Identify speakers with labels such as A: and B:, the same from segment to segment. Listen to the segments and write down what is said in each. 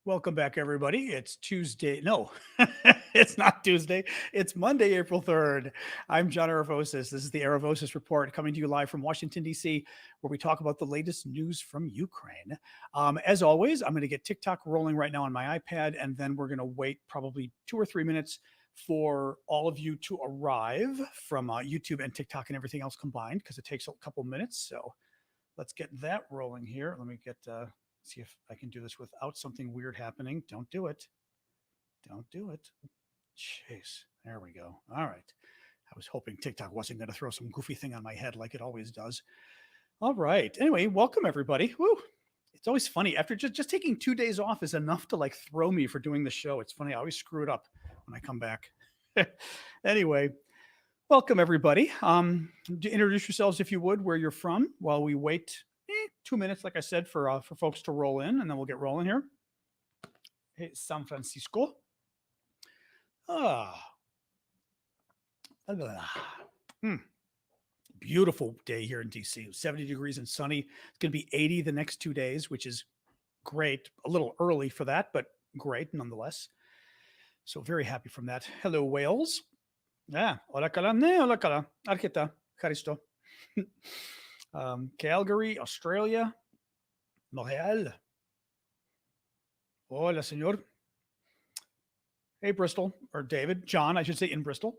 A: Welcome back, everybody. It's Tuesday. No, it's not Tuesday. It's Monday, April 3rd. I'm John Aravosis. This is the Aravosis Report coming to you live from Washington, D.C., where we talk about the latest news from Ukraine. As always, I'm going to get TikTok rolling right now on my iPad, and then we're going to wait probably 2 or 3 minutes for all of you to arrive from YouTube and TikTok and everything else combined because it takes a couple minutes. So let's get that rolling here. Let me get see if I can do this without something weird happening. Don't do it. Don't do it. Jeez. There we go. All right. I was hoping TikTok wasn't going to throw some goofy thing on my head like it always does. All right. Anyway, welcome everybody. Woo. It's always funny. After just taking 2 days off is enough to like throw me for doing the show. It's funny. I always screw it up when I come back. Anyway, welcome everybody. Introduce yourselves if you would, where you're from, while we wait 2 minutes, like I said, for folks to roll in, and then we'll get rolling here. Hey, San Francisco. Ah, beautiful day here in DC. 70 degrees and sunny. It's going to be 80 the next 2 days, which is great. A little early for that, but great nonetheless. So very happy from that. Hello, Wales. Yeah, hola kala, ne, hola kala. Arketa, Karisto. Calgary, Australia. Montreal. Hola, senor. Hey, Bristol, or David, John, I should say, in Bristol.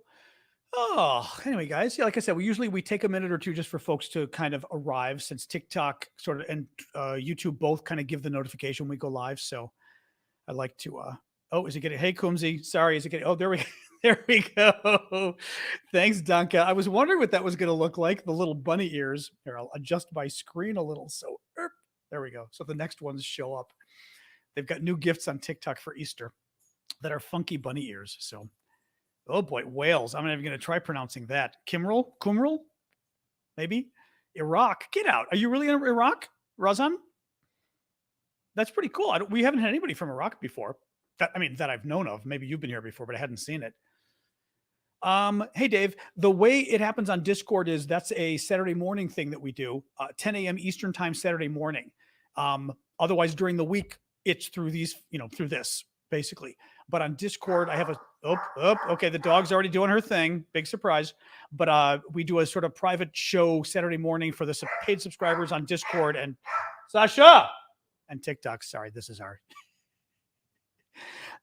A: Oh, anyway, guys, yeah, like I said, we take a minute or two just for folks to kind of arrive, since TikTok sort of and YouTube both kind of give the notification when we go live. So I like to. Oh, is it getting? Hey, Kumsey, sorry, is it getting? Oh, there we there we go. Thanks, Danka. I was wondering what that was going to look like. The little bunny ears. Here, I'll adjust my screen a little. So there we go. So the next ones show up. They've got new gifts on TikTok for Easter that are funky bunny ears. So, oh boy, Wales. I'm not even going to try pronouncing that. Kumral, maybe. Iraq. Get out. Are you really in Iraq, Razan? That's pretty cool. We haven't had anybody from Iraq before. That I've known of. Maybe you've been here before, but I hadn't seen it. Hey, Dave, the way it happens on Discord is that's a Saturday morning thing that we do, 10 a.m. Eastern time, Saturday morning. Otherwise, during the week, it's through through this, basically. But on Discord, I have okay, the dog's already doing her thing. Big surprise. But we do a sort of private show Saturday morning for the paid subscribers on Discord and Sasha and TikTok. Sorry, this is our...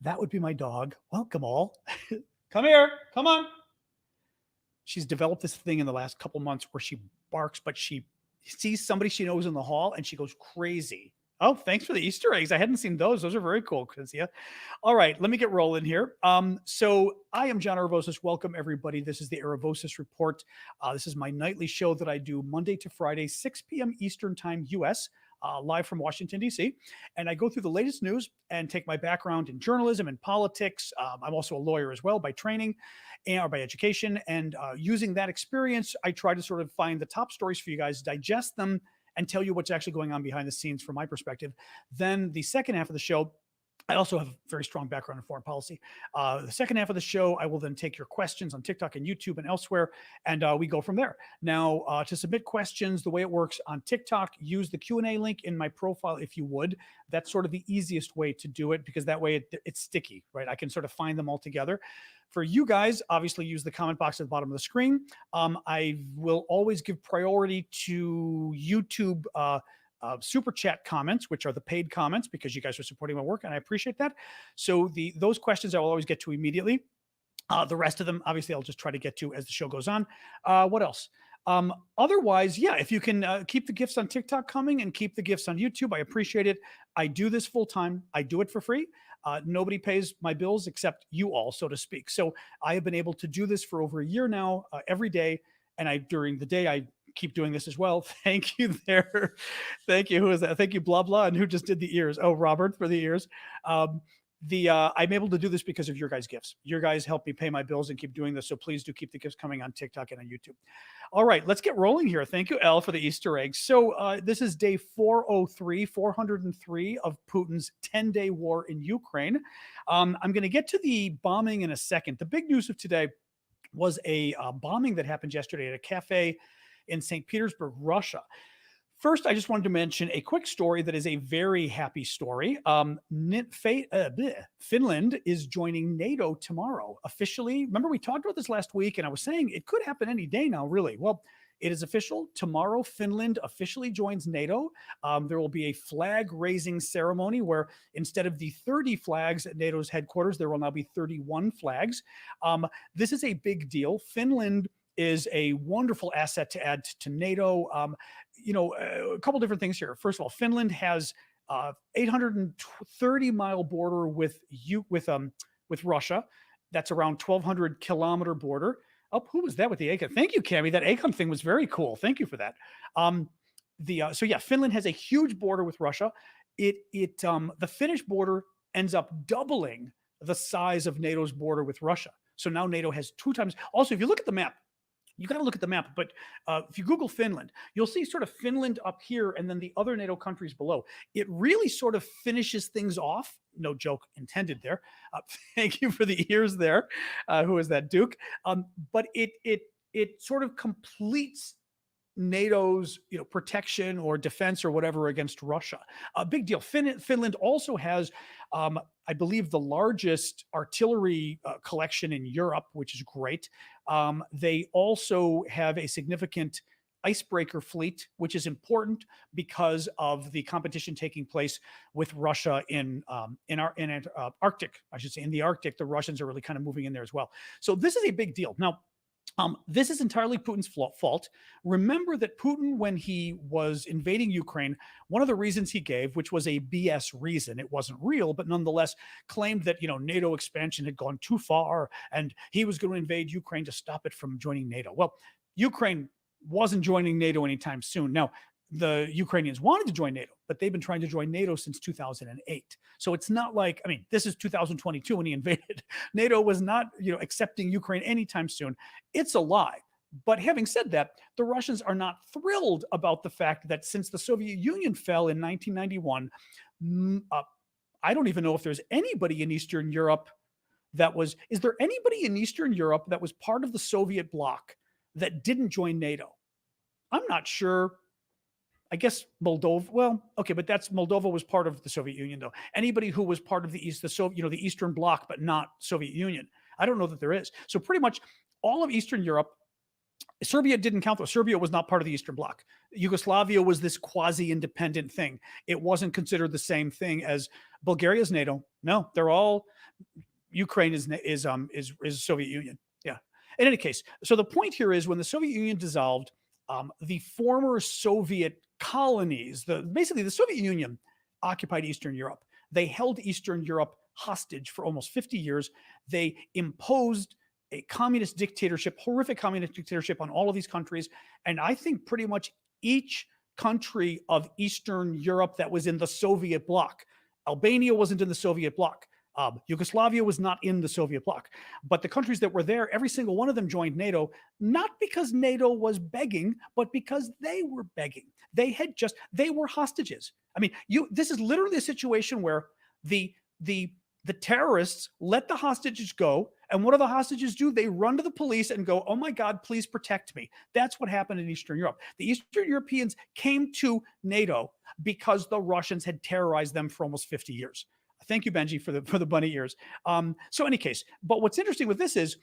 A: That would be my dog. Welcome all. Come here. Come on. She's developed this thing in the last couple months where she barks, but she sees somebody she knows in the hall and she goes crazy. Oh, thanks for the Easter eggs. I hadn't seen those. Those are very cool, Cynthia. All right, let me get rolling here. So I am John Aravosis. Welcome, everybody. This is the Aravosis Report. This is my nightly show that I do Monday to Friday, 6 p.m. Eastern time, U.S., live from Washington, D.C. And I go through the latest news and take my background in journalism and politics. I'm also a lawyer as well by training or by education. And using that experience, I try to sort of find the top stories for you guys, digest them, and tell you what's actually going on behind the scenes from my perspective. Then the second half of the show, I also have a very strong background in foreign policy. The second half of the show, I will then take your questions on TikTok and YouTube and elsewhere, and we go from there. Now, to submit questions, the way it works on TikTok, use the Q&A link in my profile if you would. That's sort of the easiest way to do it because that way it's sticky, right? I can sort of find them all together. For you guys, obviously use the comment box at the bottom of the screen. I will always give priority to YouTube super chat comments, which are the paid comments because you guys are supporting my work and I appreciate that. So those questions I will always get to immediately. The rest of them, obviously, I'll just try to get to as the show goes on. What else? Otherwise, yeah, if you can keep the gifts on TikTok coming and keep the gifts on YouTube, I appreciate it. I do this full time. I do it for free. Nobody pays my bills except you all, so to speak. So I have been able to do this for over a year now, every day. And during the day, I keep doing this as well. Thank you there. Thank you. Who is that? Thank you, blah, blah. And who just did the ears? Oh, Robert for the ears. I'm able to do this because of your guys' gifts. Your guys help me pay my bills and keep doing this. So please do keep the gifts coming on TikTok and on YouTube. All right, let's get rolling here. Thank you, Elle, for the Easter eggs. So this is day 403 of Putin's 10-day war in Ukraine. I'm going to get to the bombing in a second. The big news of today was a bombing that happened yesterday at a cafe in St. Petersburg, Russia. First, I just wanted to mention a quick story that is a very happy story. Finland is joining NATO tomorrow officially. Remember, we talked about this last week, and I was saying it could happen any day now, really. Well, it is official. Tomorrow, Finland officially joins NATO. There will be a flag raising ceremony where instead of the 30 flags at NATO's headquarters, there will now be 31 flags. This is a big deal. Finland is a wonderful asset to add to NATO. A couple different things here. First of all, Finland has 830-mile border with Russia. That's around 1,200-kilometer border. Oh, who was that with the ACON? Thank you, Cami. That ACON thing was very cool. Thank you for that. Finland has a huge border with Russia. The Finnish border ends up doubling the size of NATO's border with Russia. So now NATO has 2 times. Also, if you look at the map, you got to look at the map, but if you Google Finland, you'll see sort of Finland up here and then the other NATO countries below. It really sort of finishes things off. No joke intended there. Thank you for the ears there. Who is that, Duke? But it sort of completes NATO's protection or defense or whatever against Russia. A big deal. Finland also has, I believe, the largest artillery collection in Europe, which is great. They also have a significant icebreaker fleet, which is important because of the competition taking place with Russia in Arctic. I should say in the Arctic, the Russians are really kind of moving in there as well. So this is a big deal. Now, this is entirely Putin's fault. Remember that Putin, when he was invading Ukraine, one of the reasons he gave, which was a BS reason, it wasn't real, but nonetheless claimed that, NATO expansion had gone too far and he was going to invade Ukraine to stop it from joining NATO. Well, Ukraine wasn't joining NATO anytime soon. Now, the Ukrainians wanted to join NATO, but they've been trying to join NATO since 2008. So it's not like, this is 2022 when he invaded. NATO was not, accepting Ukraine anytime soon. It's a lie. But having said that, the Russians are not thrilled about the fact that since the Soviet Union fell in 1991, I don't even know if there's anybody in Eastern Europe is there anybody in Eastern Europe that was part of the Soviet bloc that didn't join NATO? I'm not sure. I guess Moldova. Well, okay, but Moldova was part of the Soviet Union, though. Anybody who was part of the Eastern Bloc, but not Soviet Union, I don't know that there is. So pretty much all of Eastern Europe, Serbia didn't count though. Serbia was not part of the Eastern Bloc. Yugoslavia was this quasi-independent thing. It wasn't considered the same thing as Bulgaria's NATO. No, they're all. Ukraine is Soviet Union. Yeah. In any case, so the point here is when the Soviet Union dissolved, the former Soviet colonies, basically the Soviet Union occupied Eastern Europe. They held Eastern Europe hostage for almost 50 years. They imposed a communist dictatorship, horrific communist dictatorship on all of these countries. And I think pretty much each country of Eastern Europe that was in the Soviet bloc, Albania wasn't in the Soviet bloc. Yugoslavia was not in the Soviet bloc, but the countries that were there, every single one of them joined NATO, not because NATO was begging, but because they were begging. They were hostages. This is literally a situation where the terrorists let the hostages go. And what do the hostages do? They run to the police and go, "Oh my God, please protect me." That's what happened in Eastern Europe. The Eastern Europeans came to NATO because the Russians had terrorized them for almost 50 years. Thank you, Benji, for the bunny ears. So any case, but what's interesting with this is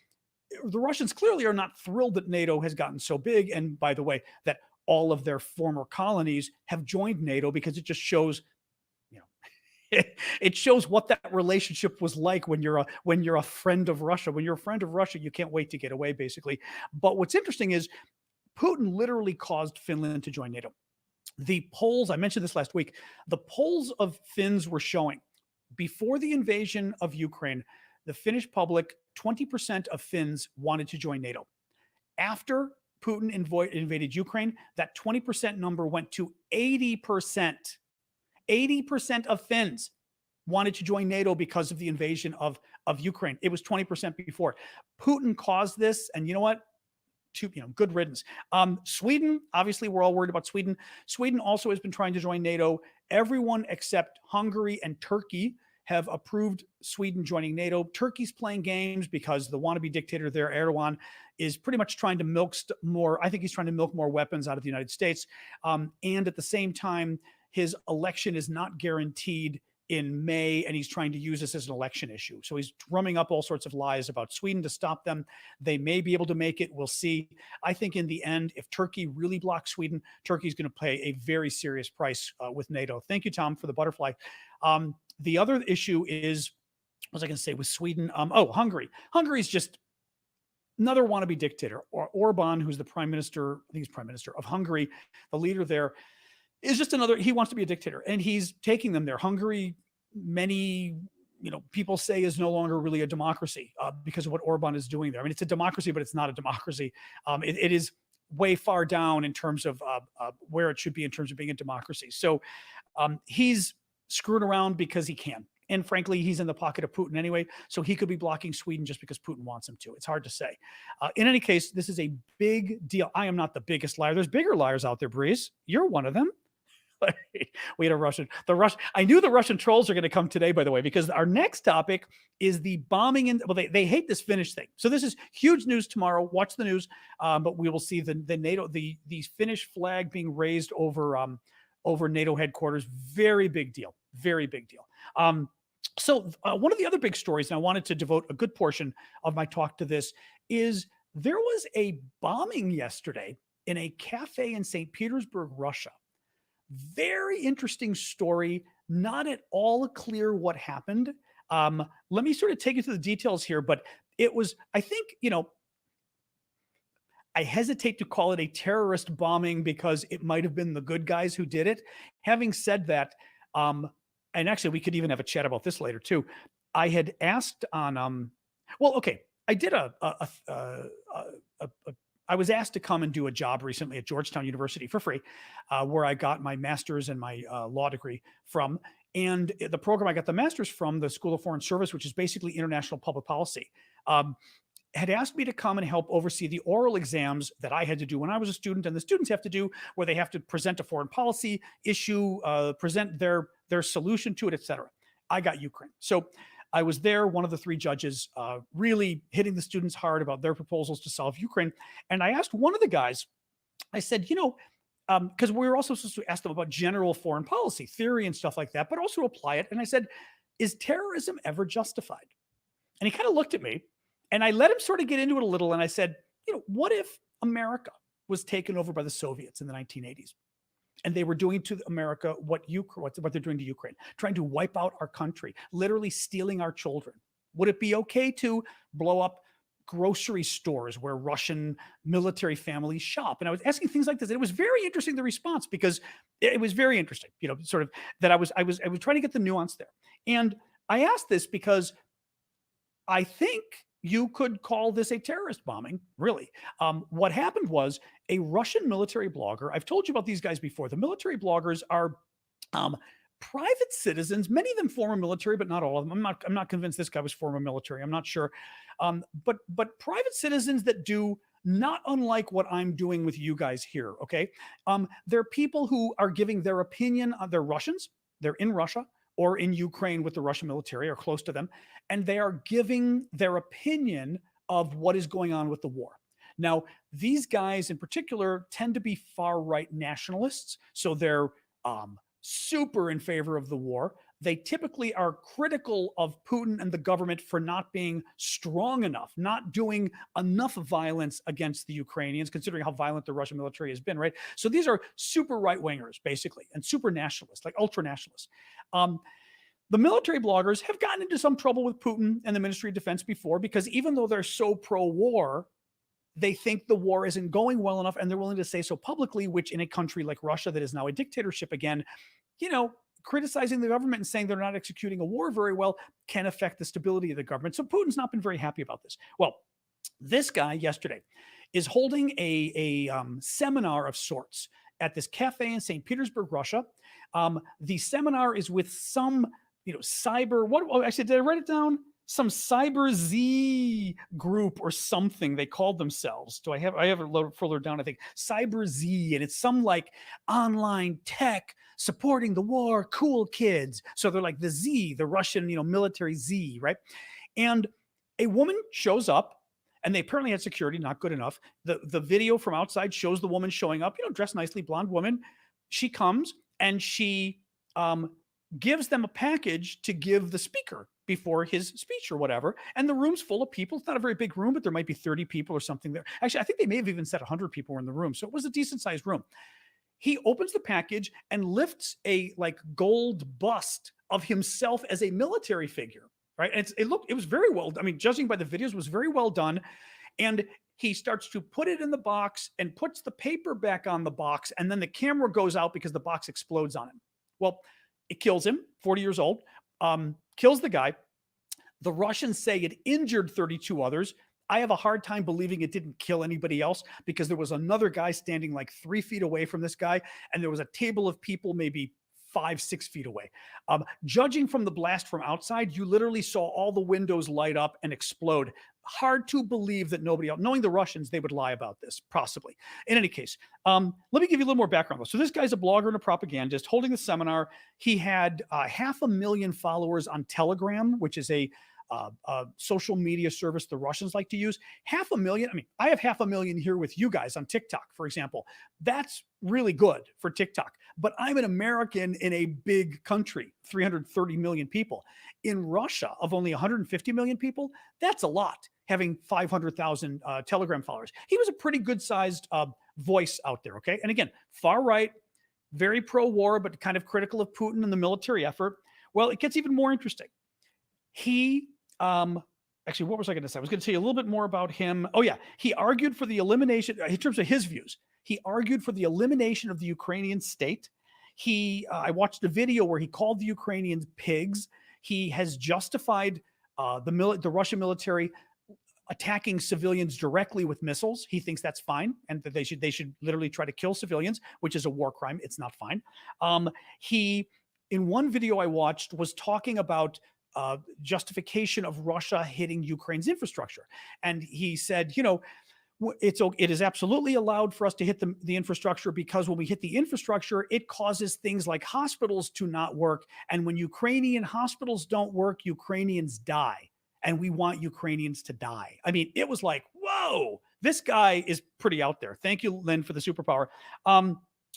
A: the Russians clearly are not thrilled that NATO has gotten so big. And by the way, that all of their former colonies have joined NATO, because it just shows, it shows what that relationship was like when you're a friend of Russia. When you're a friend of Russia, you can't wait to get away, basically. But what's interesting is Putin literally caused Finland to join NATO. The polls, I mentioned this last week, the polls of Finns were showing before the invasion of Ukraine, the Finnish public, 20% of Finns wanted to join NATO. After Putin invaded Ukraine, that 20% number went to 80%. 80% of Finns wanted to join NATO because of the invasion of Ukraine. It was 20% before. Putin caused this, and you know what? Good riddance. Sweden, obviously, we're all worried about Sweden. Sweden also has been trying to join NATO. Everyone except Hungary and Turkey have approved Sweden joining NATO. Turkey's playing games because the wannabe dictator there, Erdogan, is pretty much trying to milk more. I think he's trying to milk more weapons out of the United States. And at the same time, his election is not guaranteed in May, and he's trying to use this as an election issue. So he's drumming up all sorts of lies about Sweden to stop them. They may be able to make it. We'll see. I think in the end, if Turkey really blocks Sweden, Turkey's going to pay a very serious price with NATO. Thank you, Tom, for the butterfly. The other issue is, what was I going to say with Sweden? Hungary. Hungary's just another wannabe dictator. Orban, who's the prime minister, I think he's prime minister of Hungary, the leader there, is just another, he wants to be a dictator, and he's taking them there. Hungary, many people say, is no longer really a democracy because of what Orban is doing there. I mean, it's a democracy, but it's not a democracy. It is way far down in terms of where it should be in terms of being a democracy. So he's screwing around because he can. And frankly, he's in the pocket of Putin anyway, so he could be blocking Sweden just because Putin wants him to. It's hard to say. In any case, this is a big deal. I am not the biggest liar. There's bigger liars out there, Breeze. You're one of them. We had I knew the Russian trolls are going to come today, by the way, because our next topic is the bombing they hate this Finnish thing. So this is huge news tomorrow. Watch the news. But we will see the NATO, the Finnish flag being raised over NATO headquarters. Very big deal. Very big deal. So one of the other big stories, and I wanted to devote a good portion of my talk to this, is there was a bombing yesterday in a cafe in St. Petersburg, Russia. Very interesting story. Not at all clear what happened. Let me sort of take you through the details here, but it was, I think, I hesitate to call it a terrorist bombing because it might have been the good guys who did it. Having said that, and actually we could even have a chat about this later too. I had asked on, I did I was asked to come and do a job recently at Georgetown University for free, where I got my master's and my law degree from. And the program I got the master's from, the School of Foreign Service, which is basically international public policy, had asked me to come and help oversee the oral exams that I had to do when I was a student, and the students have to do, where they have to present a foreign policy issue, present their solution to it, etc. I got Ukraine. So I was there, one of the three judges, really hitting the students hard about their proposals to solve Ukraine. And I asked one of the guys, I said, because we were also supposed to ask them about general foreign policy theory and stuff like that, but also apply it. And I said, is terrorism ever justified? And he kind of looked at me, and I let him sort of get into it a little. And I said, what if America was taken over by the Soviets in the 1980s? And they were doing to America what they're doing to Ukraine, trying to wipe out our country, literally stealing our children. Would it be okay to blow up grocery stores where Russian military families shop? And I was asking things like this. And it was very interesting, the response, because it was very interesting, sort of that I was trying to get the nuance there. And I asked this because I think you could call this a terrorist bombing, really. What happened was a Russian military blogger. I've told you about these guys before. The military bloggers are private citizens, many of them former military, but not all of them. I'm not convinced this guy was former military. I'm not sure. But private citizens that do not unlike what I'm doing with you guys here, okay? They're people who are giving their opinion. They're Russians. They're in Russia or in Ukraine with the Russian military or close to them, and they are giving their opinion of what is going on with the war. Now, these guys in particular tend to be far-right nationalists, so they're super in favor of the war. They typically are critical of Putin and the government for not being strong enough, not doing enough violence against the Ukrainians, considering how violent the Russian military has been, right? So these are super right-wingers, basically, and super nationalists, like ultra-nationalists. The military bloggers have gotten into some trouble with Putin and the Ministry of Defense before, because even though they're so pro-war, they think the war isn't going well enough, and they're willing to say so publicly, which in a country like Russia that is now a dictatorship again, criticizing the government and saying they're not executing a war very well can affect the stability of the government. So Putin's not been very happy about this. Well, this guy yesterday is holding a seminar of sorts at this cafe in St. Petersburg, Russia. The seminar is with some, cyber, did I write it down? some Cyber Z group or something they called themselves. I have it loaded further down, I think. Cyber Z, and it's some like online tech supporting the war, cool kids. So they're like the Z, the Russian, military Z, right? And a woman shows up, and they apparently had security, not good enough. The video from outside shows the woman showing up, dressed nicely, blonde woman. She comes and she gives them a package to give the speaker before his speech or whatever. And the room's full of people. It's not a very big room, but there might be 30 people or something there. Actually, I think they may have even said 100 people were in the room. So it was a decent sized room. He opens the package and lifts a like gold bust of himself as a military figure. Right. And it was very well. I mean, judging by the videos, it was very well done. And he starts to put it in the box and puts the paper back on the box. And then the camera goes out because the box explodes on him. Well, it kills him, 40 years old, kills the guy. The Russians say it injured 32 others. I have a hard time believing it didn't kill anybody else because there was another guy standing like 3 feet away from this guy. And there was a table of people maybe 5-6 feet away. Judging from the blast from outside, you literally saw all the windows light up and explode. Hard to believe that nobody else, knowing the Russians, they would lie about this, possibly. In any case, let me give you a little more background. So this guy's a blogger and a propagandist holding the seminar. He had 500,000 followers on Telegram, which is a social media service the Russians like to use. 500,000. I mean, I have 500,000 here with you guys on TikTok, for example. That's really good for TikTok. But I'm an American in a big country, 330 million people. In Russia, of only 150 million people, that's a lot, having 500,000 Telegram followers. He was a pretty good-sized voice out there, okay? And again, far right, very pro-war, but kind of critical of Putin and the military effort. Well, it gets even more interesting. He actually, what was I going to say? I was going to tell you a little bit more about him. Oh yeah, he argued for the elimination, in terms of his views, he argued for the elimination of the Ukrainian state. I watched a video where he called the Ukrainians pigs. He has justified the Russian military attacking civilians directly with missiles. He thinks that's fine, and that they should literally try to kill civilians, which is a war crime. It's not fine. He, in one video I watched, was talking about justification of Russia hitting Ukraine's infrastructure. And he said, it is absolutely allowed for us to hit the infrastructure because when we hit the infrastructure, it causes things like hospitals to not work. And when Ukrainian hospitals don't work, Ukrainians die. And we want Ukrainians to die. I mean, it was like, whoa, this guy is pretty out there. Thank you, Lynn, for the superpower.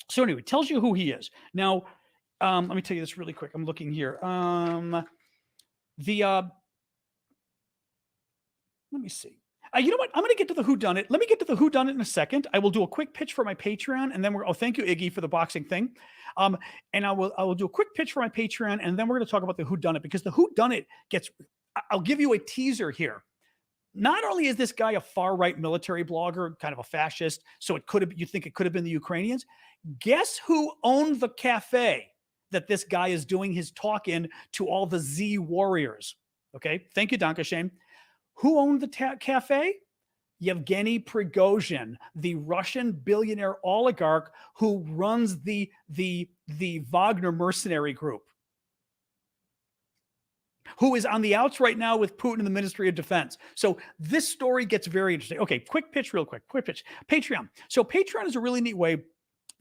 A: So anyway, tells you who he is. Now, let me tell you this really quick. I'm looking here. Let me see. You know what? I'm going to get to the whodunit. Let me get to the whodunit in a second. I will do a quick pitch for my Patreon, and then thank you, Iggy, for the boxing thing. And I will do a quick pitch for my Patreon, and then we're going to talk about the whodunit, because the whodunit I'll give you a teaser here. Not only is this guy a far-right military blogger, kind of a fascist, so you think it could have been the Ukrainians. Guess who owned the cafe that this guy is doing his talk in to all the Z warriors? Okay, thank you, Dankeschön. Who owned the cafe? Yevgeny Prigozhin, the Russian billionaire oligarch who runs the Wagner mercenary group, who is on the outs right now with Putin in the Ministry of Defense. So this story gets very interesting. Okay, quick pitch, real quick. Quick pitch. Patreon. So Patreon is a really neat way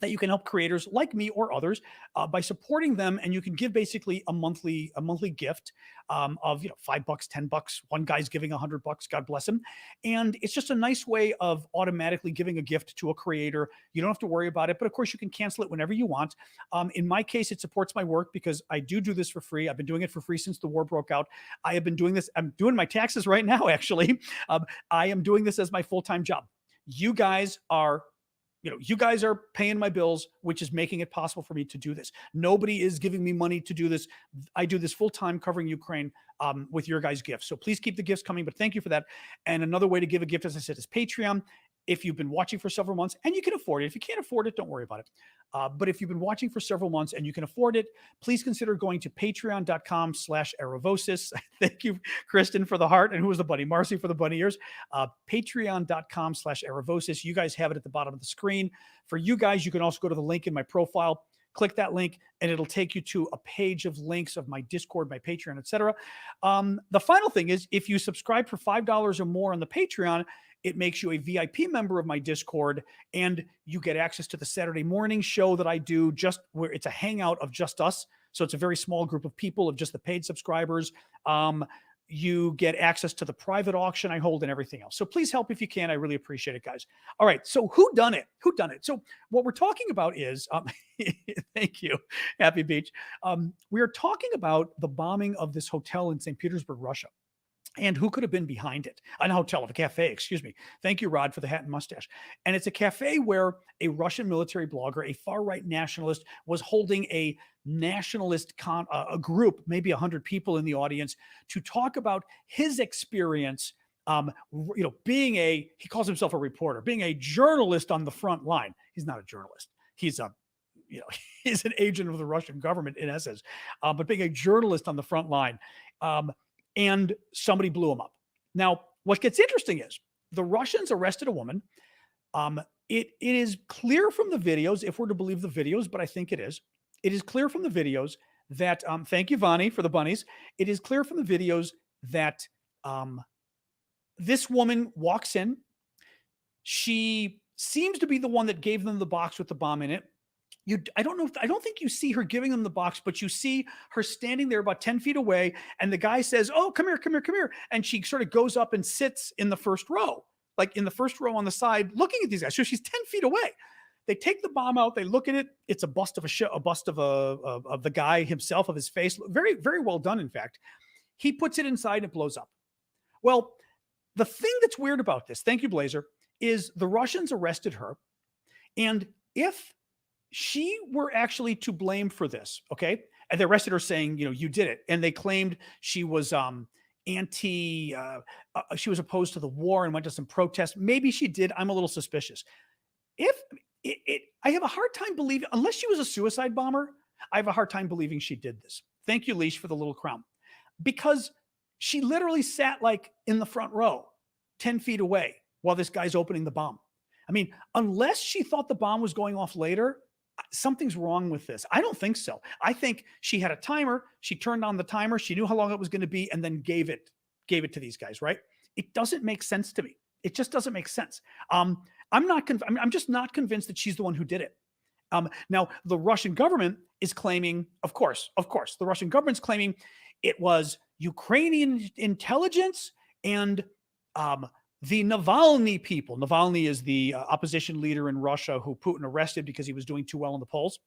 A: that you can help creators like me or others by supporting them, and you can give basically a monthly gift of $5, $10. One guy's giving $100. God bless him. And it's just a nice way of automatically giving a gift to a creator. You don't have to worry about it, but of course you can cancel it whenever you want. In my case, it supports my work because I do this for free. I've been doing it for free since the war broke out. I have been doing this. I'm doing my taxes right now, actually. I am doing this as my full-time job. You guys are paying my bills, which is making it possible for me to do this. Nobody is giving me money to do this. I do this full-time covering Ukraine with your guys' gifts. So please keep the gifts coming, but thank you for that. And another way to give a gift, as I said, is Patreon. If you've been watching for several months and you can afford it, if you can't afford it, don't worry about it. But if you've been watching for several months and you can afford it, please consider going to patreon.com/Aravosis. Thank you, Kristen, for the heart. And who was the bunny? Marcy for the bunny ears. Patreon.com/Aravosis. You guys have it at the bottom of the screen. For you guys, you can also go to the link in my profile. click that link, and it'll take you to a page of links of my Discord, my Patreon, etc. The final thing is, if you subscribe for $5 or more on the Patreon, it makes you a VIP member of my Discord, and you get access to the Saturday morning show that I do, just where it's a hangout of just us. So it's a very small group of people, of just the paid subscribers. You get access to the private auction I hold and everything else. So please help if you can. I really appreciate it, guys. All right. So who done it? Who done it? So what we're talking about is, thank you, Happy Beach. We are talking about the bombing of this hotel in St. Petersburg, Russia. And who could have been behind it? A hotel, a cafe, excuse me. Thank you, Rod, for the hat and mustache. And it's a cafe where a Russian military blogger, a far-right nationalist, was holding a nationalist a group, maybe 100 people in the audience, to talk about his experience, being he calls himself a reporter, being a journalist on the front line. He's not a journalist. He's he's an agent of the Russian government in essence, but being a journalist on the front line. And somebody blew him up. Now, what gets interesting is the Russians arrested a woman. It is clear from the videos, if we're to believe the videos, but I think it is clear from the videos that, thank you, Vani, for the bunnies. It is clear from the videos that this woman walks in. She seems to be the one that gave them the box with the bomb in it. I don't think you see her giving them the box, but you see her standing there about 10 feet away. And the guy says, "Oh, come here, come here, come here." And she sort of goes up and sits in the first row, like in the first row on the side, looking at these guys. So she's 10 feet away. They take the bomb out. They look at it. It's a bust of of the guy himself, of his face. Very, very well done. In fact, he puts it inside and it blows up. Well, the thing that's weird about this, thank you, Blazer, is the Russians arrested her. And if she were actually to blame for this, okay? And they arrested her saying, you did it. And they claimed she was she was opposed to the war and went to some protests. Maybe she did. I'm a little suspicious. I have a hard time believing, unless she was a suicide bomber, I have a hard time believing she did this. Thank you, Leash, for the little crown. Because she literally sat like in the front row, 10 feet away, while this guy's opening the bomb. I mean, unless she thought the bomb was going off later, something's wrong with this. I don't think so. I think she had a timer. She turned on the timer. She knew how long it was going to be and then gave it to these guys, right? It doesn't make sense to me. It just doesn't make sense. I'm just not convinced that she's the one who did it. Now, the Russian government is claiming, of course, the Russian government's claiming it was Ukrainian intelligence and the Navalny people. Navalny is the opposition leader in Russia who Putin arrested because he was doing too well in the polls.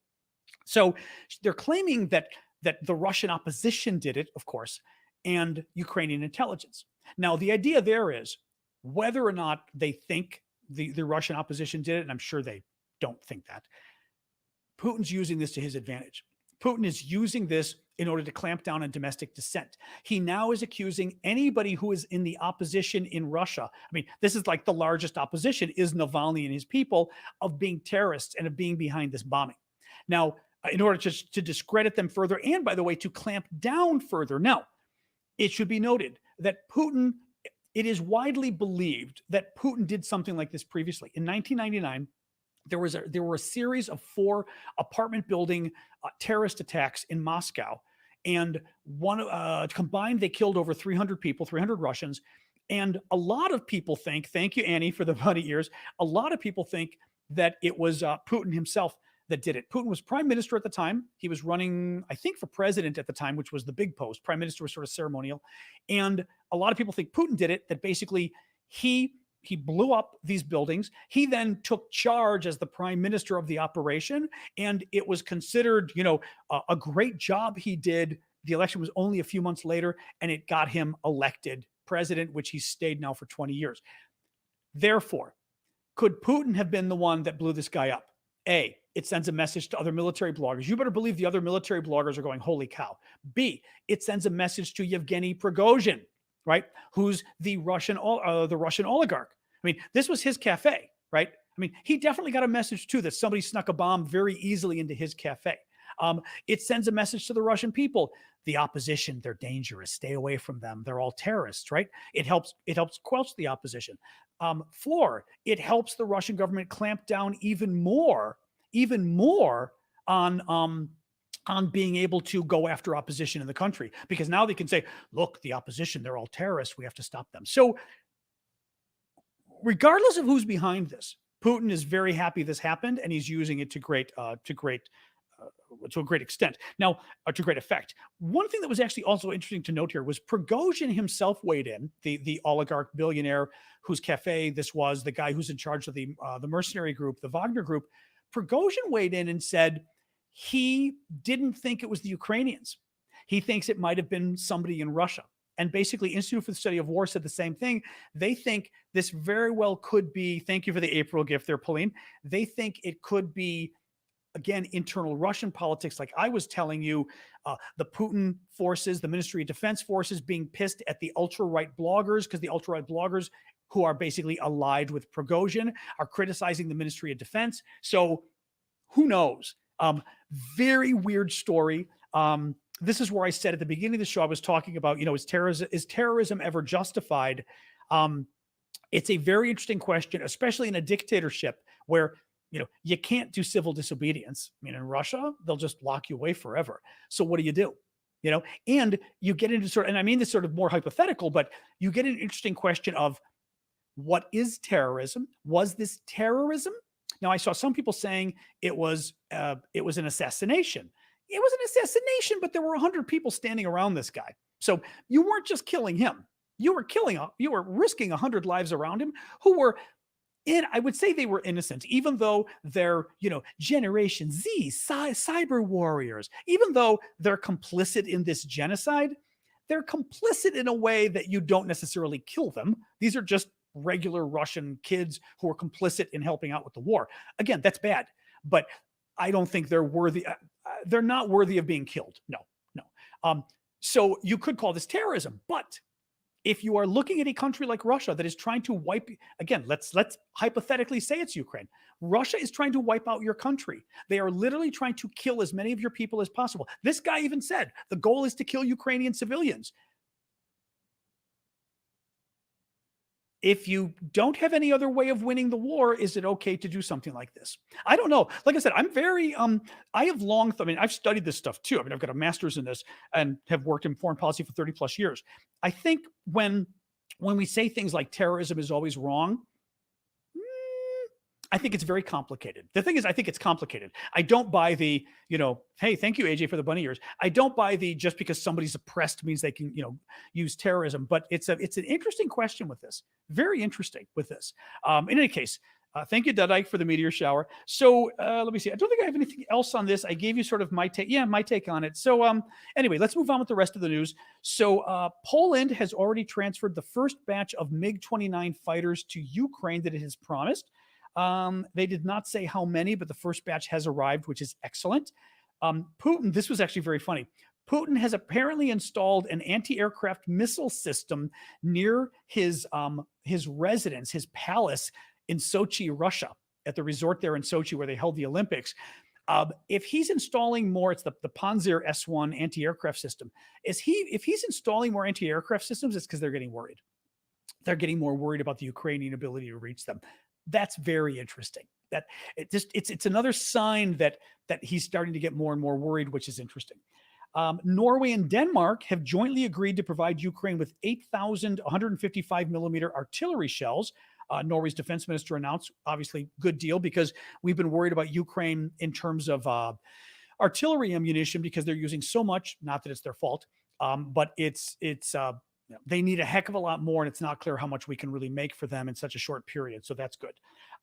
A: So they're claiming that the Russian opposition did it, of course, and Ukrainian intelligence. Now, the idea there is whether or not they think the Russian opposition did it, and I'm sure they don't think that, Putin's using this to his advantage. Putin is using this in order to clamp down on domestic dissent. He now is accusing anybody who is in the opposition in Russia. I mean, this is like the largest opposition is Navalny and his people, of being terrorists and of being behind this bombing. Now, in order to discredit them further, and by the way, to clamp down further. Now, it should be noted that Putin, it is widely believed that Putin did something like this previously. In 1999, there were a series of 4 apartment building terrorist attacks in Moscow, and one combined they killed over 300 people, 300 Russians. And a lot of people think, thank you, Annie, for the bunny ears. A lot of people think that it was Putin himself that did it. Putin was prime minister at the time. He was running, I think, for president at the time, which was the big post. Prime minister was sort of ceremonial. And a lot of people think Putin did it, that basically he blew up these buildings. He then took charge as the prime minister of the operation. And it was considered, a great job he did. The election was only a few months later, and it got him elected president, which he's stayed now for 20 years. Therefore, could Putin have been the one that blew this guy up? A, it sends a message to other military bloggers. You better believe the other military bloggers are going, holy cow. B, it sends a message to Yevgeny Prigozhin, right? Who's the Russian oligarch. I mean, this was his cafe, right? I mean, he definitely got a message too that somebody snuck a bomb very easily into his cafe. It sends a message to the Russian people. The opposition, they're dangerous. Stay away from them. They're all terrorists, right? It helps quench the opposition. 4, it helps the Russian government clamp down even more on being able to go after opposition in the country, because now they can say, look, the opposition, they're all terrorists. We have to stop them. So regardless of who's behind this, Putin is very happy this happened, and he's using it to a great extent. Now, to great effect. One thing that was actually also interesting to note here was Prigozhin himself weighed in, the oligarch billionaire whose cafe this was, the guy who's in charge of the mercenary group, the Wagner group. Prigozhin weighed in and said he didn't think it was the Ukrainians. He thinks it might have been somebody in Russia. And basically, Institute for the Study of War said the same thing. They think this very well could be, thank you for the April gift there, Pauline. They think it could be, again, internal Russian politics, like I was telling you, the Putin forces, the Ministry of Defense forces being pissed at the ultra-right bloggers, because the ultra-right bloggers, who are basically allied with Prigozhin, are criticizing the Ministry of Defense. So who knows? Very weird story. This is where I said at the beginning of the show, I was talking about, is terrorism ever justified? It's a very interesting question, especially in a dictatorship where, you can't do civil disobedience. I mean, in Russia, they'll just lock you away forever. So what do? And you get into and I mean this sort of more hypothetical, but you get an interesting question of what is terrorism? Was this terrorism? Now, I saw some people saying it was an assassination. It was an assassination, but there were 100 people standing around this guy. So you weren't just killing him. You were risking 100 lives around him who were I would say they were innocent, even though they're, Generation Z, cyber warriors, even though they're complicit in this genocide, they're complicit in a way that you don't necessarily kill them. These are just regular Russian kids who are complicit in helping out with the war. Again, that's bad, but I don't think they're worthy. They're not worthy of being killed. No. So you could call this terrorism, but if you are looking at a country like Russia that is trying to again, let's hypothetically say it's Ukraine. Russia is trying to wipe out your country. They are literally trying to kill as many of your people as possible. This guy even said the goal is to kill Ukrainian civilians. If you don't have any other way of winning the war, is it okay to do something like this? I don't know. Like I said, I'm very, I have I've studied this stuff too. I mean, I've got a master's in this and have worked in foreign policy for 30 plus years. I think when we say things like terrorism is always wrong, I think it's very complicated. The thing is, I think it's complicated. I don't buy the, hey, thank you, AJ, for the bunny ears. I don't buy the just because somebody's oppressed means they can, use terrorism. But it's an interesting question with this. Very interesting with this. In any case, thank you, Dudike, for the meteor shower. So let me see. I don't think I have anything else on this. I gave you sort of my take. Yeah, my take on it. So anyway, let's move on with the rest of the news. So Poland has already transferred the first batch of MiG-29 fighters to Ukraine that it has promised. They did not say how many, but the first batch has arrived, which is excellent. Putin, this was actually very funny. Putin has apparently installed an anti-aircraft missile system near his residence, his palace in Sochi, Russia, at the resort there in Sochi where they held the Olympics. If he's installing more, it's the Panzer S1 anti-aircraft system. If he's installing more anti-aircraft systems, it's because they're getting worried. They're getting more worried about the Ukrainian ability to reach them. That's very interesting. That it's another sign that he's starting to get more and more worried, which is interesting. Norway and Denmark have jointly agreed to provide Ukraine with 8,155 millimeter artillery shells. Norway's defense minister announced, obviously, good deal, because we've been worried about Ukraine in terms of artillery ammunition because they're using so much. Not that it's their fault, but it's they need a heck of a lot more, and it's not clear how much we can really make for them in such a short period. So that's good.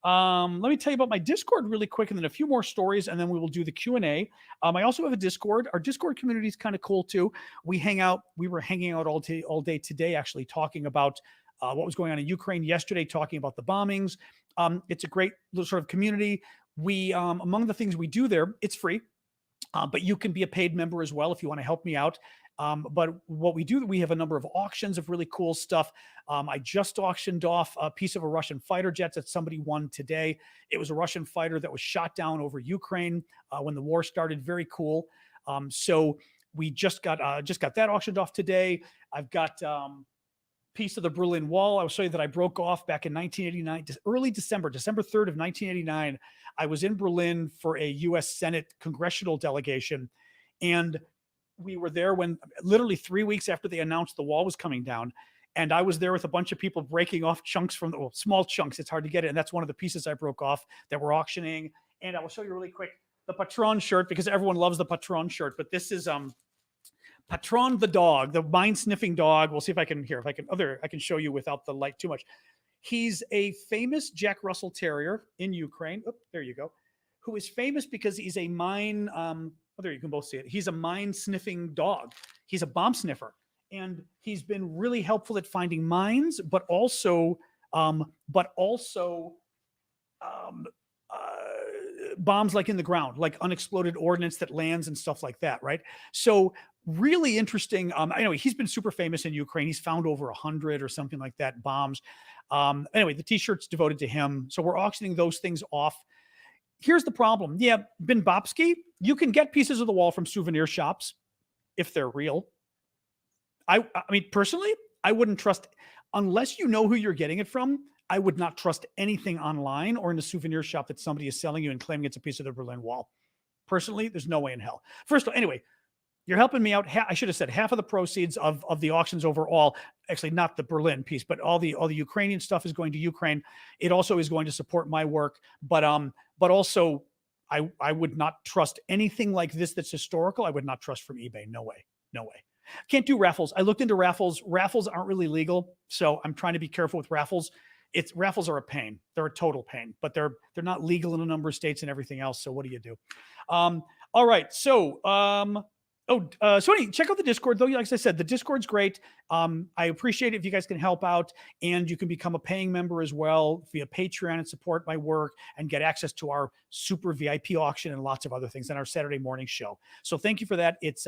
A: Let me tell you about my Discord really quick, and then a few more stories, and then we will do the Q&A. I also have a Discord. Our Discord community is kind of cool too. We hang out. We were hanging out all day today, actually talking about what was going on in Ukraine yesterday, talking about the bombings. It's a great little sort of community. We among the things we do there, it's free, but you can be a paid member as well if you want to help me out. But what we do, we have a number of auctions of really cool stuff. I just auctioned off a piece of a Russian fighter jet that somebody won today. It was a Russian fighter that was shot down over Ukraine when the war started. Very cool. So we just got that auctioned off today. I've got piece of the Berlin Wall. I will show you that I broke off back in 1989, early December 3rd of 1989. I was in Berlin for a U.S. Senate congressional delegation, and we were there when literally 3 weeks after they announced the wall was coming down. And I was there with a bunch of people breaking off chunks from the small chunks. It's hard to get it. And that's one of the pieces I broke off that we're auctioning. And I will show you really quick the Patron shirt, because everyone loves the Patron shirt. But this is Patron the dog, the mind sniffing dog. We'll see if I can here. If I can, I can show you without the light too much. He's a famous Jack Russell Terrier in Ukraine. Oh, there you go. Who is famous because he's a mine. There you can both see it. He's a mine sniffing dog. He's a bomb sniffer. And he's been really helpful at finding mines, but also bombs like in the ground, like unexploded ordnance that lands and stuff like that, right? So really interesting. Anyway, he's been super famous in Ukraine. He's found over 100 or something like that bombs. Anyway, the T-shirt's devoted to him. So we're auctioning those things off. Here's the problem. Yeah, Bimbopsky, you can get pieces of the wall from souvenir shops if they're real. I mean, personally, I wouldn't trust, unless you know who you're getting it from, I would not trust anything online or in a souvenir shop that somebody is selling you and claiming it's a piece of the Berlin Wall. Personally, there's no way in hell. First of all, anyway, you're helping me out. I should have said half of the proceeds of the auctions overall, actually not the Berlin piece, but all the Ukrainian stuff is going to Ukraine. It also is going to support my work, but also I would not trust anything like this that's historical. I would not trust from eBay. No way. No way. Can't do raffles. I looked into raffles. Raffles aren't really legal, so I'm trying to be careful with raffles. Raffles are a pain. They're a total pain, but they're not legal in a number of states and everything else. So what do you do? All right. So anyway, check out the Discord though. Like I said, the Discord's great. I appreciate it if you guys can help out, and you can become a paying member as well via Patreon and support my work and get access to our super VIP auction and lots of other things on our Saturday morning show. So thank you for that. It's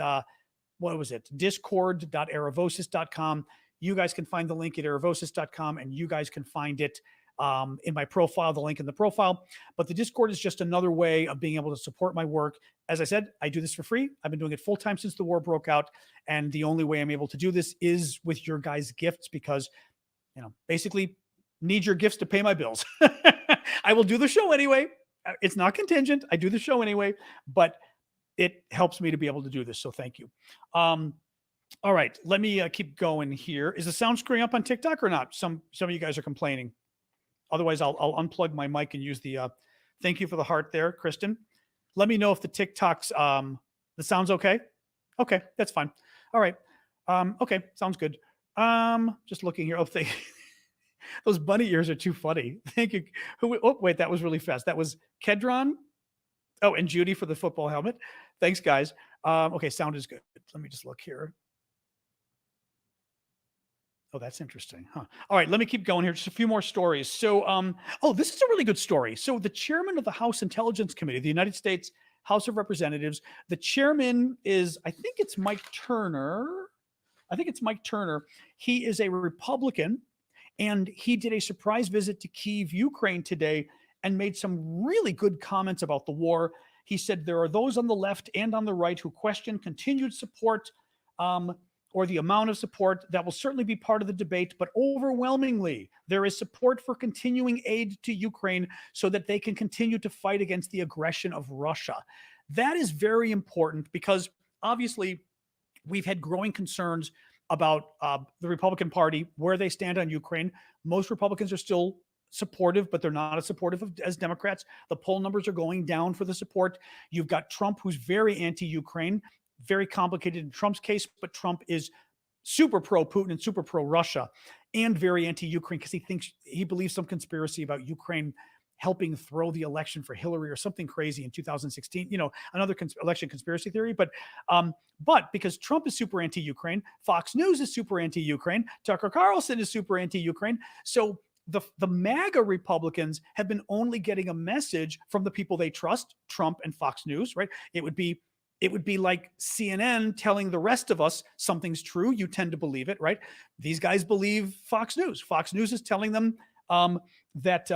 A: what was it? Discord.aravosis.com. You guys can find the link at aravosis.com, and you guys can find it in my profile, the link in the profile. But the Discord is just another way of being able to support my work. As I said, I do this for free. I've been doing it full time since the war broke out. And the only way I'm able to do this is with your guys' gifts, because, basically need your gifts to pay my bills. I will do the show anyway. It's not contingent. I do the show anyway, but it helps me to be able to do this. So thank you. All right, let me keep going here. Is the sound screwing up on TikTok or not? Some of you guys are complaining. Otherwise, I'll unplug my mic and use the thank you for the heart there, Kristen. Let me know if the TikTok's the sound's okay. Okay, that's fine. All right. Okay, sounds good. Just looking here. Oh, those bunny ears are too funny. Thank you. Oh, wait, that was really fast. That was Kedron. Oh, and Judy for the football helmet. Thanks, guys. Okay, sound is good. Let me just look here. Oh, that's interesting. Huh. All right, let me keep going here. Just a few more stories. So, this is a really good story. So the chairman of the House Intelligence Committee, the United States House of Representatives, the chairman is, I think it's Mike Turner. He is a Republican, and he did a surprise visit to Kyiv, Ukraine today, and made some really good comments about the war. He said there are those on the left and on the right who question continued support or the amount of support. That will certainly be part of the debate, but overwhelmingly, there is support for continuing aid to Ukraine so that they can continue to fight against the aggression of Russia. That is very important because obviously we've had growing concerns about the Republican Party, where they stand on Ukraine. Most Republicans are still supportive, but they're not as supportive as Democrats. The poll numbers are going down for the support. You've got Trump, who's very anti-Ukraine, very complicated in Trump's case, but Trump is super pro-Putin and super pro-Russia and very anti-Ukraine because he believes some conspiracy about Ukraine helping throw the election for Hillary or something crazy in 2016, another election conspiracy theory. But because Trump is super anti-Ukraine, Fox News is super anti-Ukraine, Tucker Carlson is super anti-Ukraine. So the MAGA Republicans have been only getting a message from the people they trust, Trump and Fox News, right? It would be like CNN telling the rest of us something's true. You tend to believe it, right? These guys believe Fox News. Fox News is telling them that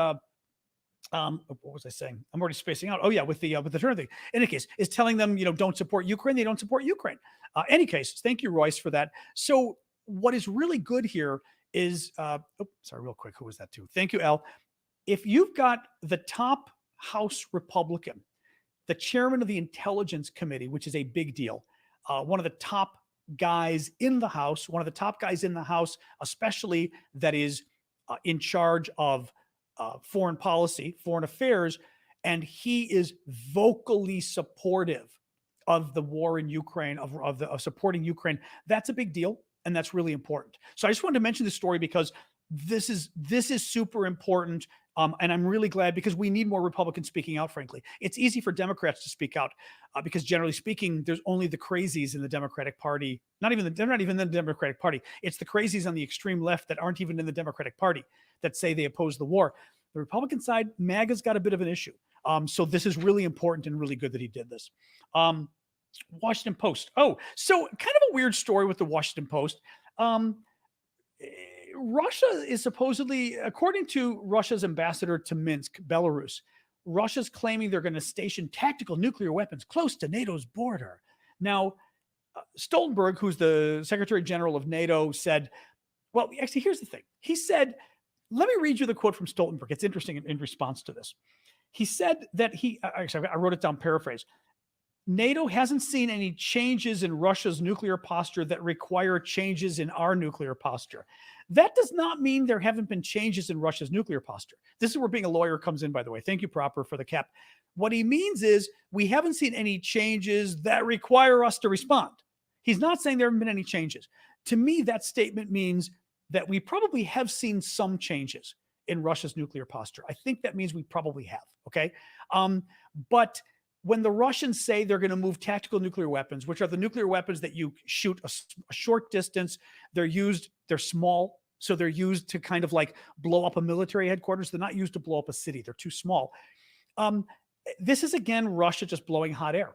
A: what was I saying? I'm already spacing out. Oh yeah, with the Turner thing. In any case, is telling them, don't support Ukraine. They don't support Ukraine. Any case, thank you, Royce, for that. So what is really good here is, sorry, real quick. Who was that to? Thank you, Al. If you've got the top House Republican, the chairman of the Intelligence Committee, which is a big deal, one of the top guys in the House, especially that is in charge of foreign policy, foreign affairs, and he is vocally supportive of the war in Ukraine, of supporting Ukraine. That's a big deal, and that's really important. So I just wanted to mention this story because this is super important. And I'm really glad because we need more Republicans speaking out, frankly. It's easy for Democrats to speak out because generally speaking, there's only the crazies in the Democratic Party. They're not even in the Democratic Party. It's the crazies on the extreme left that aren't even in the Democratic Party that say they oppose the war. The Republican side, MAGA's got a bit of an issue. So this is really important and really good that he did this. Washington Post. Oh, so kind of a weird story with the Washington Post. Russia is supposedly, according to Russia's ambassador to Minsk, Belarus, Russia's claiming they're going to station tactical nuclear weapons close to NATO's border. Now, Stoltenberg, who's the Secretary General of NATO, said, well, actually, here's the thing. He said, let me read you the quote from Stoltenberg. It's interesting in response to this. He said that I wrote it down, paraphrase. NATO hasn't seen any changes in Russia's nuclear posture that require changes in our nuclear posture. That does not mean there haven't been changes in Russia's nuclear posture. This is where being a lawyer comes in, by the way. Thank you, Proper, for the cap. What he means is we haven't seen any changes that require us to respond. He's not saying there haven't been any changes. To me, that statement means that we probably have seen some changes in Russia's nuclear posture. I think that means we probably have, okay? But when the Russians say they're going to move tactical nuclear weapons, which are the nuclear weapons that you shoot a short distance, they're small, so they're used to kind of like blow up a military headquarters. They're not used to blow up a city. They're too small. This is, again, Russia just blowing hot air.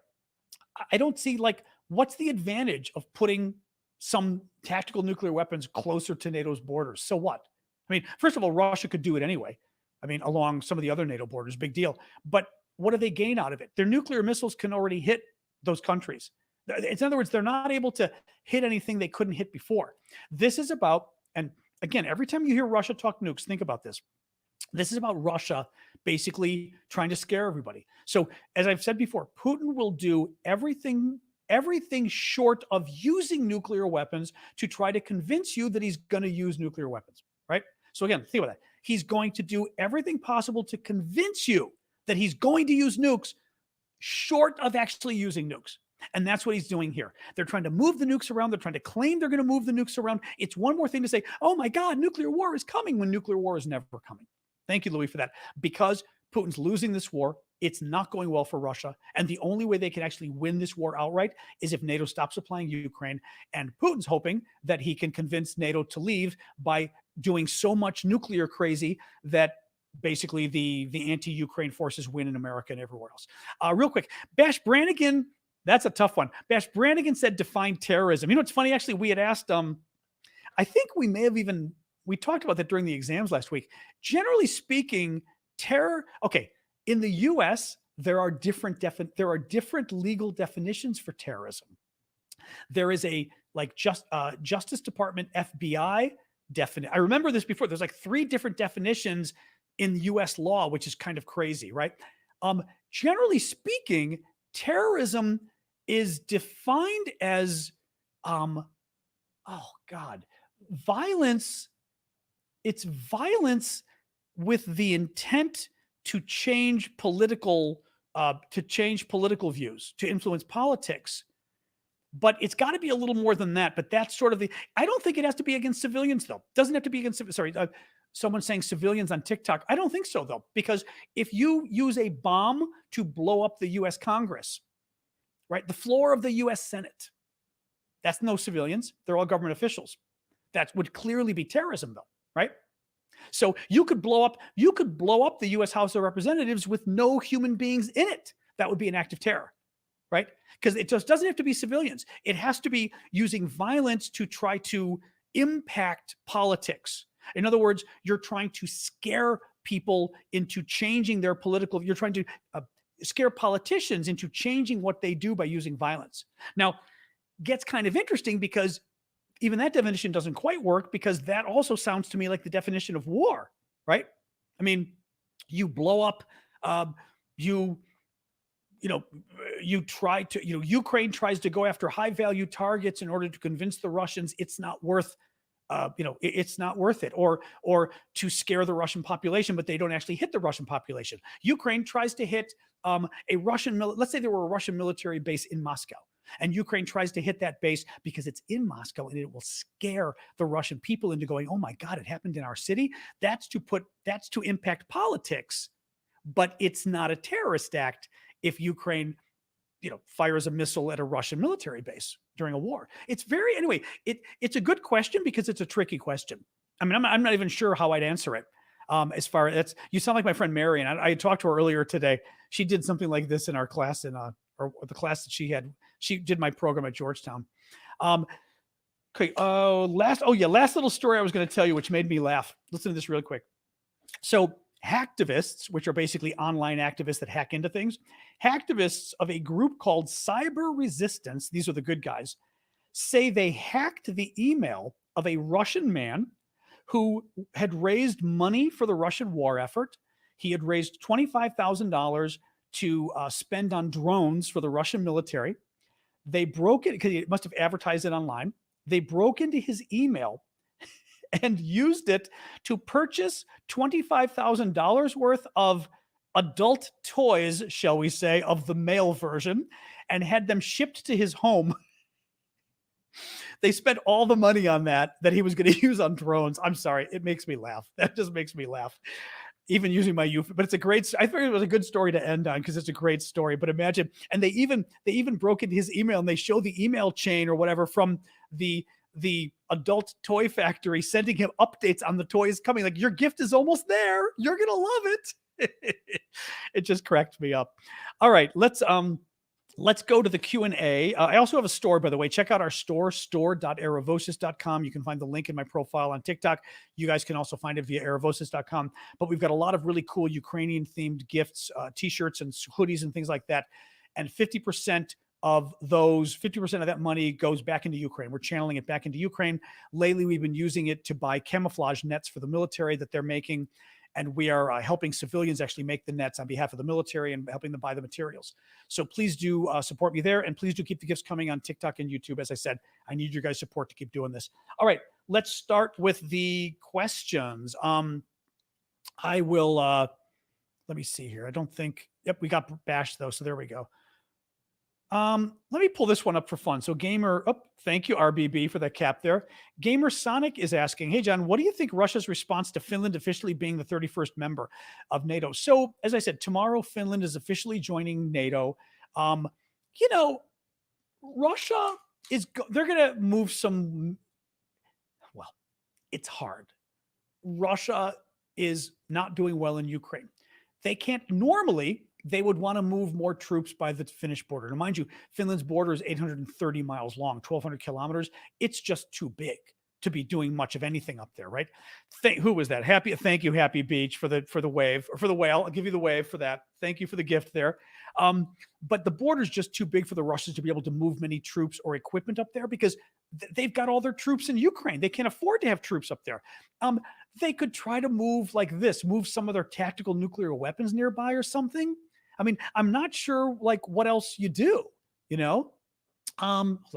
A: I don't see, what's the advantage of putting some tactical nuclear weapons closer to NATO's borders? So what? I mean, first of all, Russia could do it anyway. I mean, along some of the other NATO borders, big deal. But what do they gain out of it? Their nuclear missiles can already hit those countries. In other words, they're not able to hit anything they couldn't hit before. This is about, and again, every time you hear Russia talk nukes, think about this. This is about Russia basically trying to scare everybody. So as I've said before, Putin will do everything short of using nuclear weapons to try to convince you that he's going to use nuclear weapons, right? So again, think about that. He's going to do everything possible to convince you that he's going to use nukes short of actually using nukes. And that's what he's doing here. They're trying to move the nukes around. They're trying to claim they're going to move the nukes around. It's one more thing to say, oh my God, nuclear war is coming, when nuclear war is never coming. Thank you, Louis, for that. Because Putin's losing this war. It's not going well for Russia. And the only way they can actually win this war outright is if NATO stops supplying Ukraine. And Putin's hoping that he can convince NATO to leave by doing so much nuclear crazy that basically the anti-Ukraine forces win in America and everywhere else. Real quick, Bash Brannigan, that's a tough one. Bash Brannigan said define terrorism. You know, it's funny, actually, we had asked, I think we may have even, we talked about that during the exams last week. Generally speaking, in the US, there are different legal definitions for terrorism. There is a Justice Department, FBI definition. I remember this before. There's 3 different definitions in US law, which is kind of crazy, right? Generally speaking, terrorism is defined as, violence. It's violence with the intent to change political views, to influence politics. But it's got to be a little more than that. But that's sort of I don't think it has to be against civilians, though. Doesn't have to be against, someone saying civilians on TikTok. I don't think so, though, because if you use a bomb to blow up the U.S. Congress, right, the floor of the U.S. Senate, that's no civilians. They're all government officials. That would clearly be terrorism, though, right? So you could blow up the U.S. House of Representatives with no human beings in it. That would be an act of terror, right? Because it just doesn't have to be civilians. It has to be using violence to try to impact politics. In other words, you're trying to scare people into changing their political, you're trying to scare politicians into changing what they do by using violence. Now, gets kind of interesting because even that definition doesn't quite work, because that also sounds to me like the definition of war, right? I mean, you blow up, you you know, you try to, Ukraine tries to go after high value targets in order to convince the Russians it's not worth, it's not worth it, or to scare the Russian population, but they don't actually hit the Russian population. Ukraine tries to hit a Russian, let's say there were a Russian military base in Moscow, and Ukraine tries to hit that base because it's in Moscow and it will scare the Russian people into going, oh my God, it happened in our city. That's to impact politics, but it's not a terrorist act if Ukraine, fires a missile at a Russian military base during a war. It's a good question because it's a tricky question. I mean, I'm not even sure how I'd answer it. As far as you sound like my friend Mary, and I talked to her earlier today. She did something like this in our class or the class that she had. She did my program at Georgetown. Okay. Last little story I was going to tell you, which made me laugh. Listen to this real quick. So hacktivists, which are basically online activists that hack into things, hacktivists of a group called Cyber Resistance, these are the good guys, say they hacked the email of a Russian man who had raised money for the Russian war effort. He had raised $25,000 to spend on drones for the Russian military. They broke it because he must have advertised it online. They broke into his email and used it to purchase $25,000 worth of adult toys, shall we say, of the male version, and had them shipped to his home. They spent all the money on that he was going to use on drones. I'm sorry. It makes me laugh. That just makes me laugh. Even using my youth, but it's I think it was a good story to end on because it's a great story. But imagine, and they even broke into his email and they show the email chain or whatever from the adult toy factory sending him updates on the toys coming. Like, your gift is almost there. You're going to love it. It just cracked me up. All right, let's go to the Q&A. I also have a store, by the way. Check out our store.aravosis.com. You can find the link in my profile on TikTok. You guys can also find it via aravosis.com. But we've got a lot of really cool Ukrainian-themed gifts, T-shirts and hoodies and things like that. And 50% of that money goes back into Ukraine. We're channeling it back into Ukraine. Lately, we've been using it to buy camouflage nets for the military that they're making. And we are helping civilians actually make the nets on behalf of the military and helping them buy the materials. So please do support me there. And please do keep the gifts coming on TikTok and YouTube. As I said, I need your guys' support to keep doing this. All right, let's start with the questions. I will, let me see here. I don't think, yep, we got bashed though. So there we go. Let me pull this one up for fun. So thank you, RBB, for that cap there. Gamer Sonic is asking, hey, John, what do you think Russia's response to Finland officially being the 31st member of NATO? So, as I said, tomorrow, Finland is officially joining NATO. Russia they're going to move it's hard. Russia is not doing well in Ukraine. They would want to move more troops by the Finnish border. Now, mind you, Finland's border is 830 miles long, 1,200 kilometers. It's just too big to be doing much of anything up there, right? Who was that? Thank you, Happy Beach, for the wave, or for the whale. I'll give you the wave for that. Thank you for the gift there. But the border is just too big for the Russians to be able to move many troops or equipment up there because they've got all their troops in Ukraine. They can't afford to have troops up there. They could try to move some of their tactical nuclear weapons nearby or something. I mean, I'm not sure what else you do, Let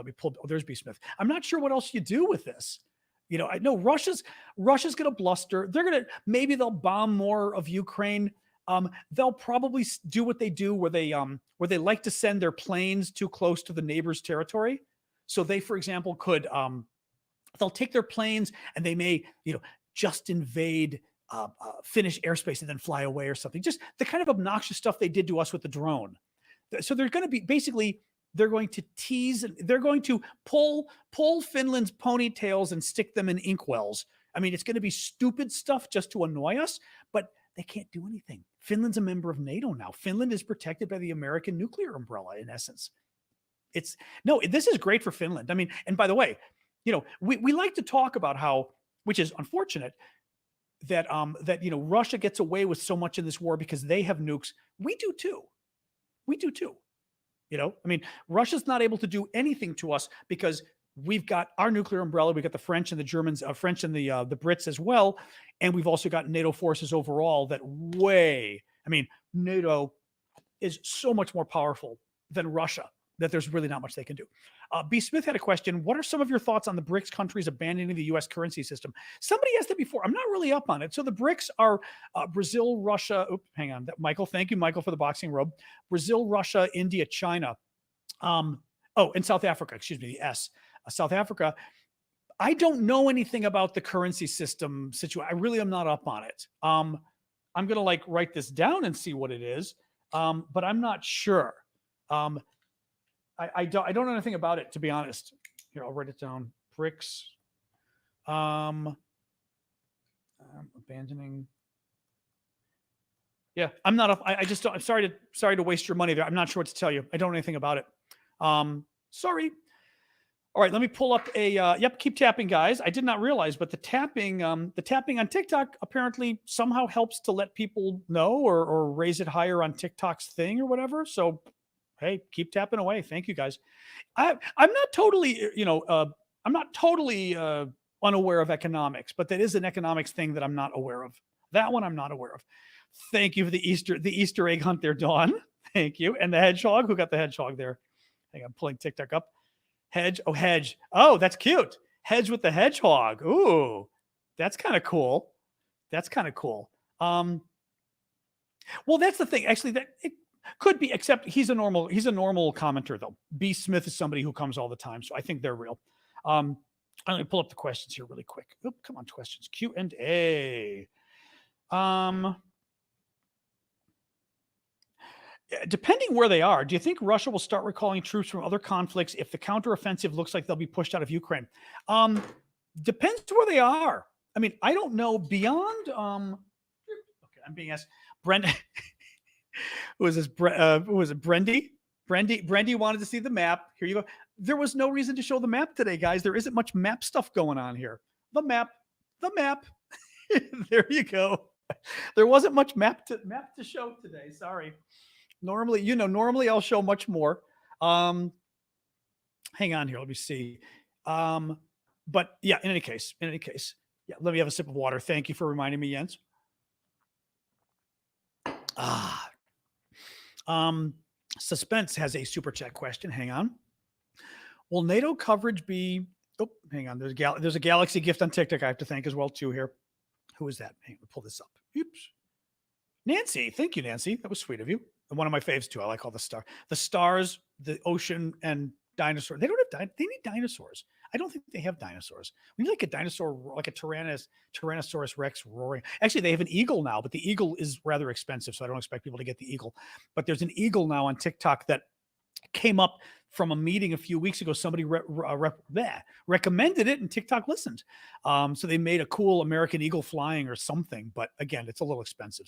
A: me pull, there's B Smith. I'm not sure what else you do with this. I know Russia's going to bluster. Maybe they'll bomb more of Ukraine. They'll probably do what they do where they like to send their planes too close to the neighbor's territory. So they, for example, could, they'll take their planes and they may, just invade Finnish airspace and then fly away or something. Just the kind of obnoxious stuff they did to us with the drone. So they're going to be they're going to tease, they're going to pull Finland's ponytails and stick them in inkwells. I mean, it's going to be stupid stuff just to annoy us, but they can't do anything. Finland's a member of NATO now. Finland is protected by the American nuclear umbrella, in essence. This is great for Finland. I mean, and by the way, we like to talk about how, which is unfortunate, that Russia gets away with so much in this war because they have nukes. We do too. I mean, Russia's not able to do anything to us because we've got our nuclear umbrella. We've got the French and the Germans, French and the Brits as well. And we've also got NATO forces overall that NATO is so much more powerful than Russia that there's really not much they can do. B. Smith had a question. What are some of your thoughts on the BRICS countries abandoning the U.S. currency system? Somebody asked that before. I'm not really up on it. So the BRICS are Brazil, Russia. Hang on. Michael, thank you, Michael, for the boxing robe. Brazil, Russia, India, China. And South Africa, excuse me, the S. South Africa. I don't know anything about the currency system situation. I really am not up on it. I'm going to write this down and see what it is. But I'm not sure. I don't know anything about it, to be honest. Here, I'll write it down. BRICS. Abandoning. Yeah, I'm not up. I just don't. I'm sorry to waste your money there. I'm not sure what to tell you. I don't know anything about it. Sorry. All right, let me pull up a. Keep tapping, guys. I did not realize, but the tapping on TikTok apparently somehow helps to let people know or raise it higher on TikTok's thing or whatever. So, hey, keep tapping away. Thank you, guys. I'm not totally, unaware of economics, but that is an economics thing that I'm not aware of. That one I'm not aware of. Thank you for the Easter egg hunt there, Dawn. Thank you. And the hedgehog. Who got the hedgehog there? Hang on, I'm pulling TikTok up. Hedge. Oh, that's cute. Hedge with the hedgehog. Ooh, that's kind of cool. Well, that's the thing. Actually, that it could be, except he's a normal commenter though. B. Smith is somebody who comes all the time, so I think they're real. Let me pull up the questions here really quick. Oh, come on, questions. Q&A. Depending where they are, do you think Russia will start recalling troops from other conflicts if the counteroffensive looks like they'll be pushed out of Ukraine? Depends where they are. I mean, I don't know beyond. Okay, I'm being asked. Brenda, who was this? Who was it? Brendy wanted to see the map. Here you go. There was no reason to show the map today, guys. There isn't much map stuff going on here. The map. There you go. There wasn't much map to show today. Sorry. Normally I'll show much more. Hang on here. Let me see. But yeah, in any case, yeah, let me have a sip of water. Thank you for reminding me, Jens. Suspense has a super chat question. Hang on. Will NATO coverage be? Oh, hang on. There's a Galaxy gift on TikTok I have to thank as well too here. Who is that? Hang on, pull this up. Oops. Nancy. Thank you, Nancy. That was sweet of you. And one of my faves too. I like all the stars, the ocean, and dinosaurs. They don't have they need dinosaurs. I don't think they have dinosaurs. We need like a dinosaur, like a Tyrannosaurus Rex roaring. Actually, they have an eagle now, but the eagle is rather expensive, so I don't expect people to get the eagle. But there's an eagle now on TikTok that came up from a meeting a few weeks ago. Somebody recommended it, and TikTok listened. So they made a cool American eagle flying or something. But again, it's a little expensive.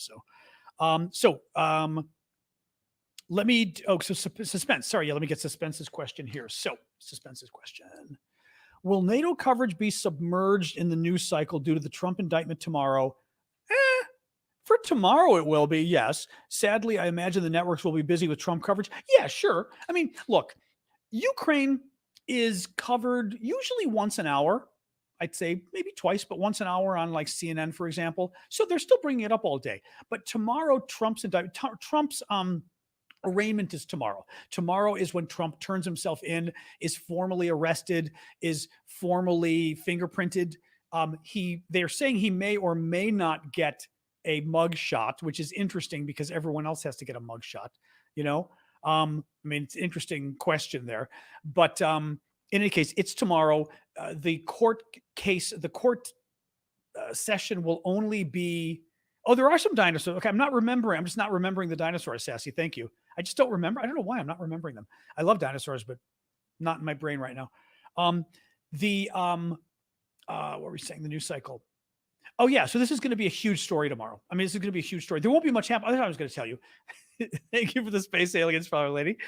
A: Let me, suspense. Sorry, yeah, let me get Suspense's question here. So, Suspense's question. Will NATO coverage be submerged in the news cycle due to the Trump indictment tomorrow? For tomorrow it will be, yes. Sadly, I imagine the networks will be busy with Trump coverage. Yeah, sure. I mean, look, Ukraine is covered usually once an hour. I'd say maybe twice, but once an hour on like CNN, for example. So they're still bringing it up all day. But tomorrow, Trump's arraignment is tomorrow. Tomorrow is when Trump turns himself in, is formally arrested, is formally fingerprinted. They're saying he may or may not get a mug shot, which is interesting because everyone else has to get a mug shot. I mean, it's an interesting question there. But in any case, it's tomorrow. The court session will only be. Oh, there are some dinosaurs. Okay, I'm just not remembering the dinosaurs, Sassy. Thank you. I just don't remember. I don't know why I'm not remembering them. I love dinosaurs, but not in my brain right now. What were we saying? The news cycle. Oh yeah. So this is going to be a huge story tomorrow. I mean, this is going to be a huge story. There won't be much happening. I was going to tell you. Thank you for the space aliens, Father Lady.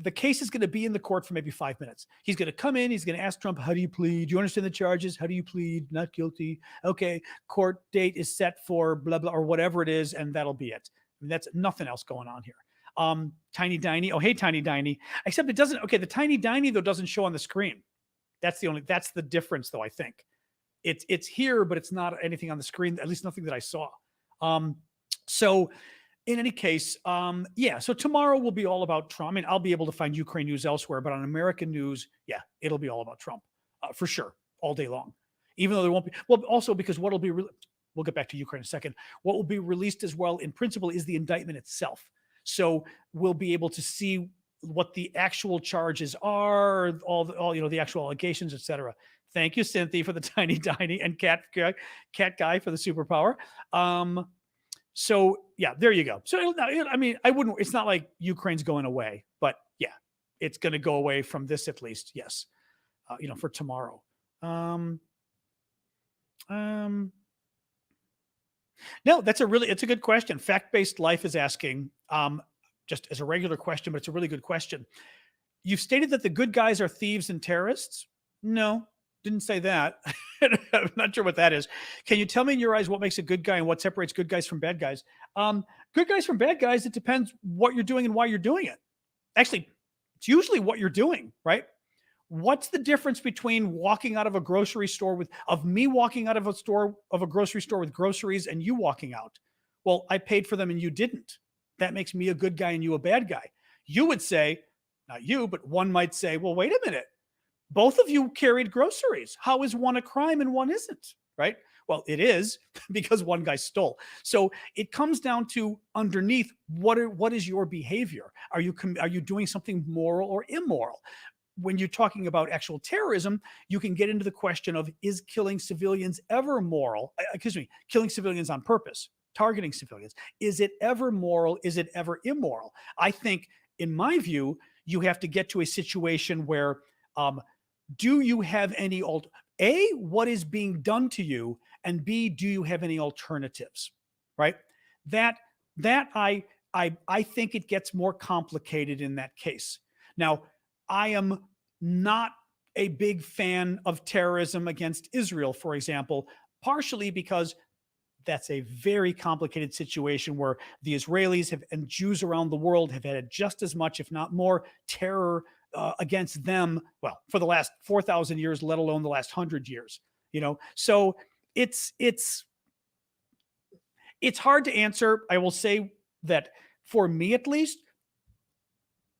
A: The case is going to be in the court for maybe 5 minutes. He's going to come in. He's going to ask Trump, how do you plead? Do you understand the charges? How do you plead? Not guilty. Okay. Court date is set for blah, blah, or whatever it is. And that'll be it. I mean, that's nothing else going on here. Tiny Diny. Oh, hey, Tiny Diny. Except it doesn't. Okay, the Tiny Diny though doesn't show on the screen. That's the difference though. I think it's here, but it's not anything on the screen. At least nothing that I saw. So in any case, yeah. So tomorrow will be all about Trump. I mean, I'll be able to find Ukraine news elsewhere, but on American news, yeah, it'll be all about Trump for sure, all day long. Even though there won't be. Well, also because what'll be. We'll get back to Ukraine in a second. What will be released as well, in principle, is the indictment itself. So we'll be able to see what the actual charges are, all the actual allegations, etc. Thank you, Cynthia, for the Tiny Diny, and Cat Guy for the superpower. So yeah, there you go. So I mean, I wouldn't. It's not like Ukraine's going away, but yeah, it's going to go away from this at least. Yes, for tomorrow. No, it's a good question. Fact-based Life is asking, just as a regular question, but it's a really good question. You've stated that the good guys are thieves and terrorists. No, didn't say that. I'm not sure what that is. Can you tell me in your eyes what makes a good guy and what separates good guys from bad guys? Good guys from bad guys, it depends what you're doing and why you're doing it. Actually, it's usually what you're doing, right? What's the difference between walking out of a grocery store me walking out of a grocery store with groceries and you walking out? Well, I paid for them and you didn't. That makes me a good guy and you a bad guy. You would say, not you, but one might say, well, wait a minute. Both of you carried groceries. How is one a crime and one isn't, right? Well, it is because one guy stole. So it comes down to underneath what is your behavior? Are you doing something moral or immoral? When you're talking about actual terrorism, you can get into the question of, is killing civilians ever moral? Killing civilians on purpose, targeting civilians. Is it ever moral? Is it ever immoral? I think, in my view, you have to get to a situation where, do you have any A, what is being done to you? And B, do you have any alternatives? Right? That I think it gets more complicated in that case. Now, I am not a big fan of terrorism against Israel, for example, partially because that's a very complicated situation where the Israelis and Jews around the world have had just as much, if not more, terror against them, well, for the last 4,000 years, let alone the last 100 years. So it's hard to answer. I will say that for me, at least,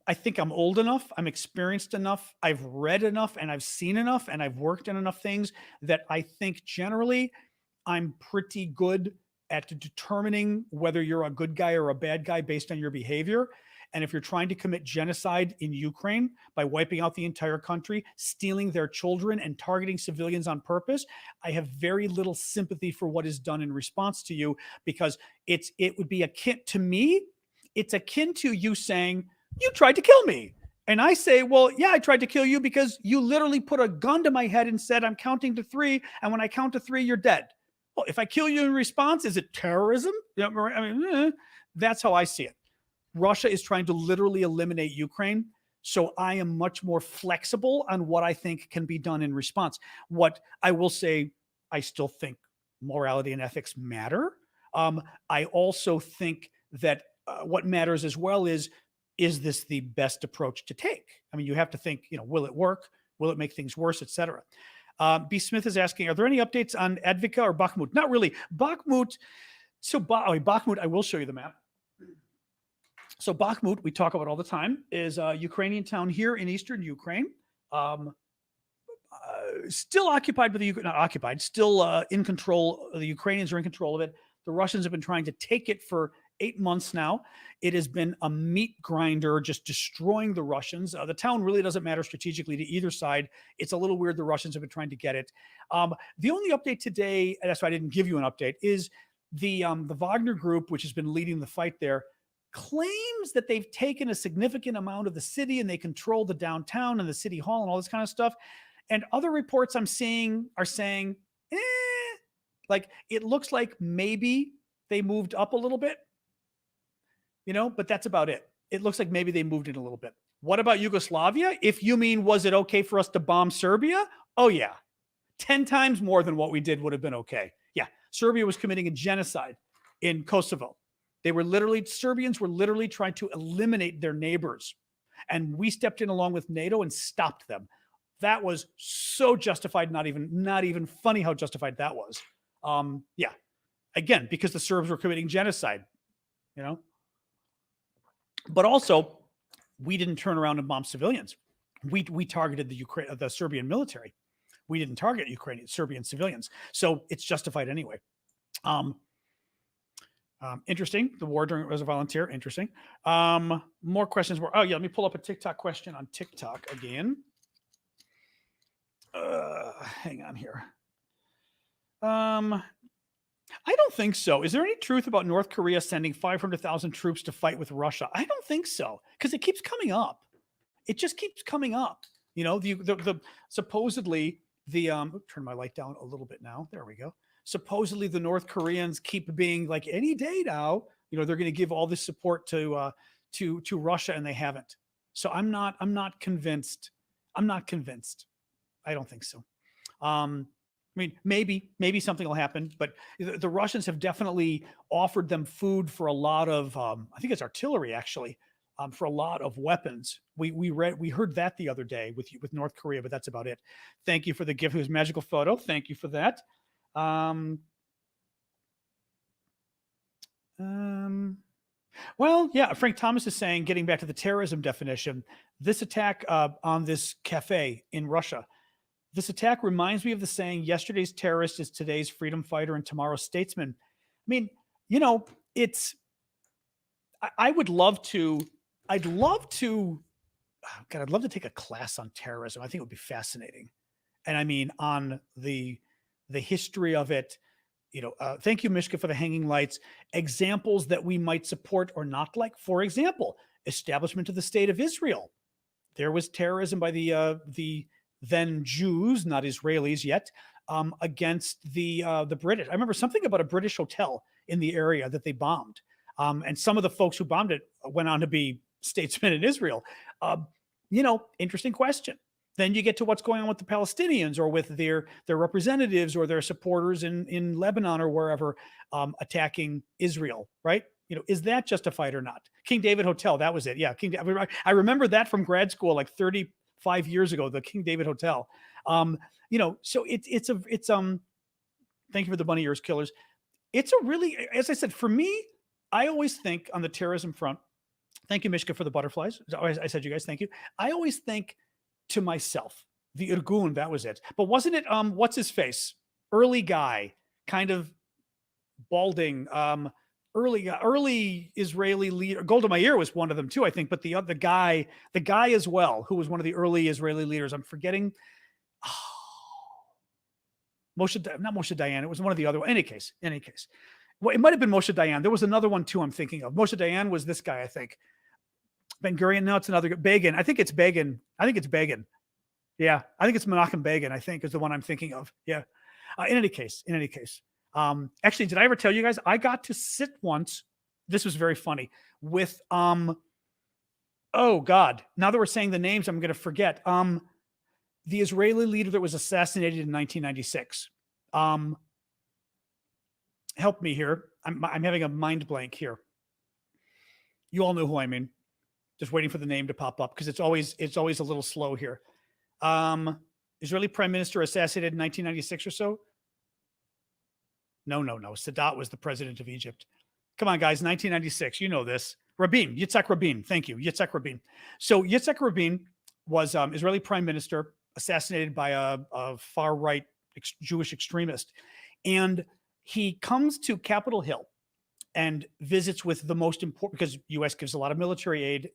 A: I think I'm old enough, I'm experienced enough, I've read enough, and I've seen enough, and I've worked in enough things that I think generally I'm pretty good at determining whether you're a good guy or a bad guy based on your behavior. And if you're trying to commit genocide in Ukraine by wiping out the entire country, stealing their children, and targeting civilians on purpose, I have very little sympathy for what is done in response to you, because it would be akin to me. It's akin to you saying, you tried to kill me. And I say, well, yeah, I tried to kill you because you literally put a gun to my head and said, I'm counting to 3. And when I count to 3, you're dead. Well, if I kill you in response, is it terrorism? That's how I see it. Russia is trying to literally eliminate Ukraine. So I am much more flexible on what I think can be done in response. What I will say, I still think morality and ethics matter. I also think that what matters as well is this the best approach to take? I mean, you have to think, will it work? Will it make things worse, et cetera? B. Smith is asking, are there any updates on Advika or Bakhmut? Not really. Bakhmut, Bakhmut, I will show you the map. So Bakhmut, we talk about all the time, is a Ukrainian town here in eastern Ukraine. Still occupied by not occupied, still in control. The Ukrainians are in control of it. The Russians have been trying to take it for 8 months now. It has been a meat grinder, just destroying the Russians. The town really doesn't matter strategically to either side. It's a little weird. The Russians have been trying to get it. The only update today, and that's why I didn't give you an update, is the Wagner group, which has been leading the fight there, claims that they've taken a significant amount of the city and they control the downtown and the city hall and all this kind of stuff. And other reports I'm seeing are saying, like it looks like maybe they moved up a little bit. But that's about it. It looks like maybe they moved it a little bit. What about Yugoslavia? If you mean, was it okay for us to bomb Serbia? Oh, yeah. 10 times more than what we did would have been okay. Yeah. Serbia was committing a genocide in Kosovo. Serbians were literally trying to eliminate their neighbors. And we stepped in along with NATO and stopped them. That was so justified, not even funny how justified that was. Yeah. Again, because the Serbs were committing genocide, But also, we didn't turn around and bomb civilians. We targeted the Serbian military. We didn't target Serbian civilians. So it's justified anyway. Interesting. The war during as a volunteer. Interesting. More questions. Let me pull up a TikTok question on TikTok again. Hang on here. I don't think so. Is there any truth about North Korea sending 500,000 troops to fight with Russia? I don't think so, because it keeps coming up. It just keeps coming up. Supposedly turn my light down a little bit now. There we go. Supposedly the North Koreans keep being like, any day now, they're going to give all this support to Russia, and they haven't. So I'm not convinced. I'm not convinced. I don't think so. Maybe something will happen, but the Russians have definitely offered them food for a lot of, I think it's artillery actually, for a lot of weapons. We heard that the other day with North Korea, but that's about it. Thank you for the gift. It was magical photo. Thank you for that. Well, yeah, Frank Thomas is saying, getting back to the terrorism definition, this attack on this cafe in Russia, this attack reminds me of the saying, yesterday's terrorist is today's freedom fighter and tomorrow's statesman. I mean, I'd love to take a class on terrorism. I think it would be fascinating. And I mean, on the history of it, thank you, Mishka, for the hanging lights. Examples that we might support or not like. For example, establishment of the state of Israel. There was terrorism by the then Jews, not Israelis yet, against the British. I remember something about a British hotel in the area that they bombed. And some of the folks who bombed it went on to be statesmen in Israel. Interesting question. Then you get to what's going on with the Palestinians or with their representatives or their supporters in Lebanon or wherever, attacking Israel, right? Is that justified or not? King David Hotel, that was it. Yeah, I remember that from grad school like 35 years ago, the King David Hotel. So it's thank you for the bunny ears killers. It's a really, as I said, for me, I always think on the terrorism front, thank you, Mishka, for the butterflies. I said you guys, thank you. I always think to myself, the Irgun, that was it. But wasn't it, what's his face? Early guy, kind of balding, early Israeli leader. Golda Meir was one of them too, I think. But the guy as well, who was one of the early Israeli leaders. I'm forgetting. Not Moshe Dayan. It was one of the other. Any case. Well, it might have been Moshe Dayan. There was another one too I'm thinking of. Moshe Dayan was this guy, I think. Ben Gurion. No, it's another. Begin. I think it's Begin. Yeah, I think it's Menachem Begin, I think, is the one I'm thinking of. Yeah. In any case. Actually, did I ever tell you guys, I got to sit once, this was very funny, with, oh God, now that we're saying the names, I'm going to forget, the Israeli leader that was assassinated in 1996. Help me here. I'm having a mind blank here. You all know who I mean. Just waiting for the name to pop up because it's always a little slow here. Israeli prime minister assassinated in 1996 or so. No. Sadat was the president of Egypt. Come on, guys. 1996. You know this. Yitzhak Rabin. Thank you. Yitzhak Rabin. So Yitzhak Rabin was Israeli prime minister, assassinated by a far-right Jewish extremist. And he comes to Capitol Hill and visits with the most important, because U.S. gives a lot of military aid,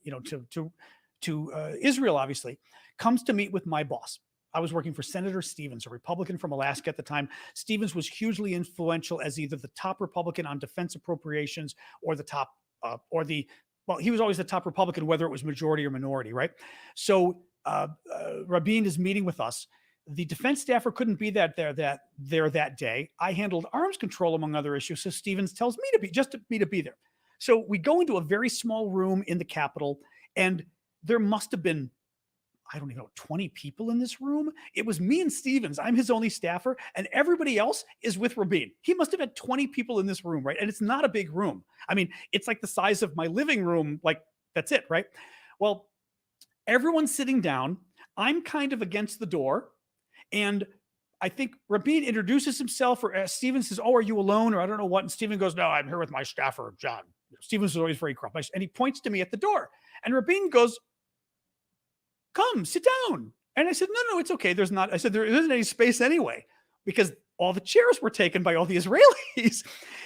A: to Israel, obviously, comes to meet with my boss. I was working for Senator Stevens, a Republican from Alaska at the time. Stevens was hugely influential as either the top Republican on defense appropriations or the top, he was always the top Republican, whether it was majority or minority, right? So Rabin is meeting with us. The defense staffer couldn't be there that day. I handled arms control, among other issues. So Stevens tells me to be there. So we go into a very small room in the Capitol, and there must have been I don't even know, 20 people in this room. It was me and Stevens. I'm his only staffer, and everybody else is with Rabin. He must have had 20 people in this room, right? And it's not a big room. I mean, it's like the size of my living room. Like, that's it, right? Well, everyone's sitting down. I'm kind of against the door. And I think Rabin introduces himself, or Stevens says, "Oh, are you alone?" Or I don't know what. And Stevens goes, "No, I'm here with my staffer, John." Stevens is always very gruff. And he points to me at the door. And Rabin goes, "Come, sit down." And I said, no, it's okay. There's not, I said, there isn't any space anyway, because all the chairs were taken by all the Israelis.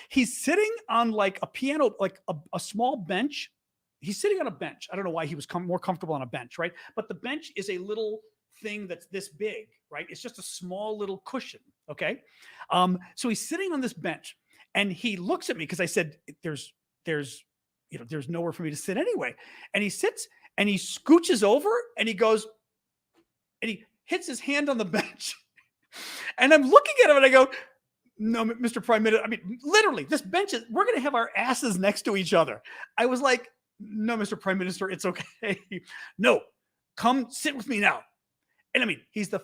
A: He's sitting on like a piano, like a small bench. He's sitting on a bench. I don't know why he was more comfortable on a bench, right? But the bench is a little thing that's this big, right? It's just a small little cushion, okay? So he's sitting on this bench, and he looks at me because I said, there's nowhere for me to sit anyway. And he sits and he scooches over and he goes, and he hits his hand on the bench. And I'm looking at him and I go, "No, Mr. Prime Minister, I mean, literally, this bench is, we're going to have our asses next to each other." I was like, "No, Mr. Prime Minister, it's okay." "No, come sit with me now." And I mean, he's the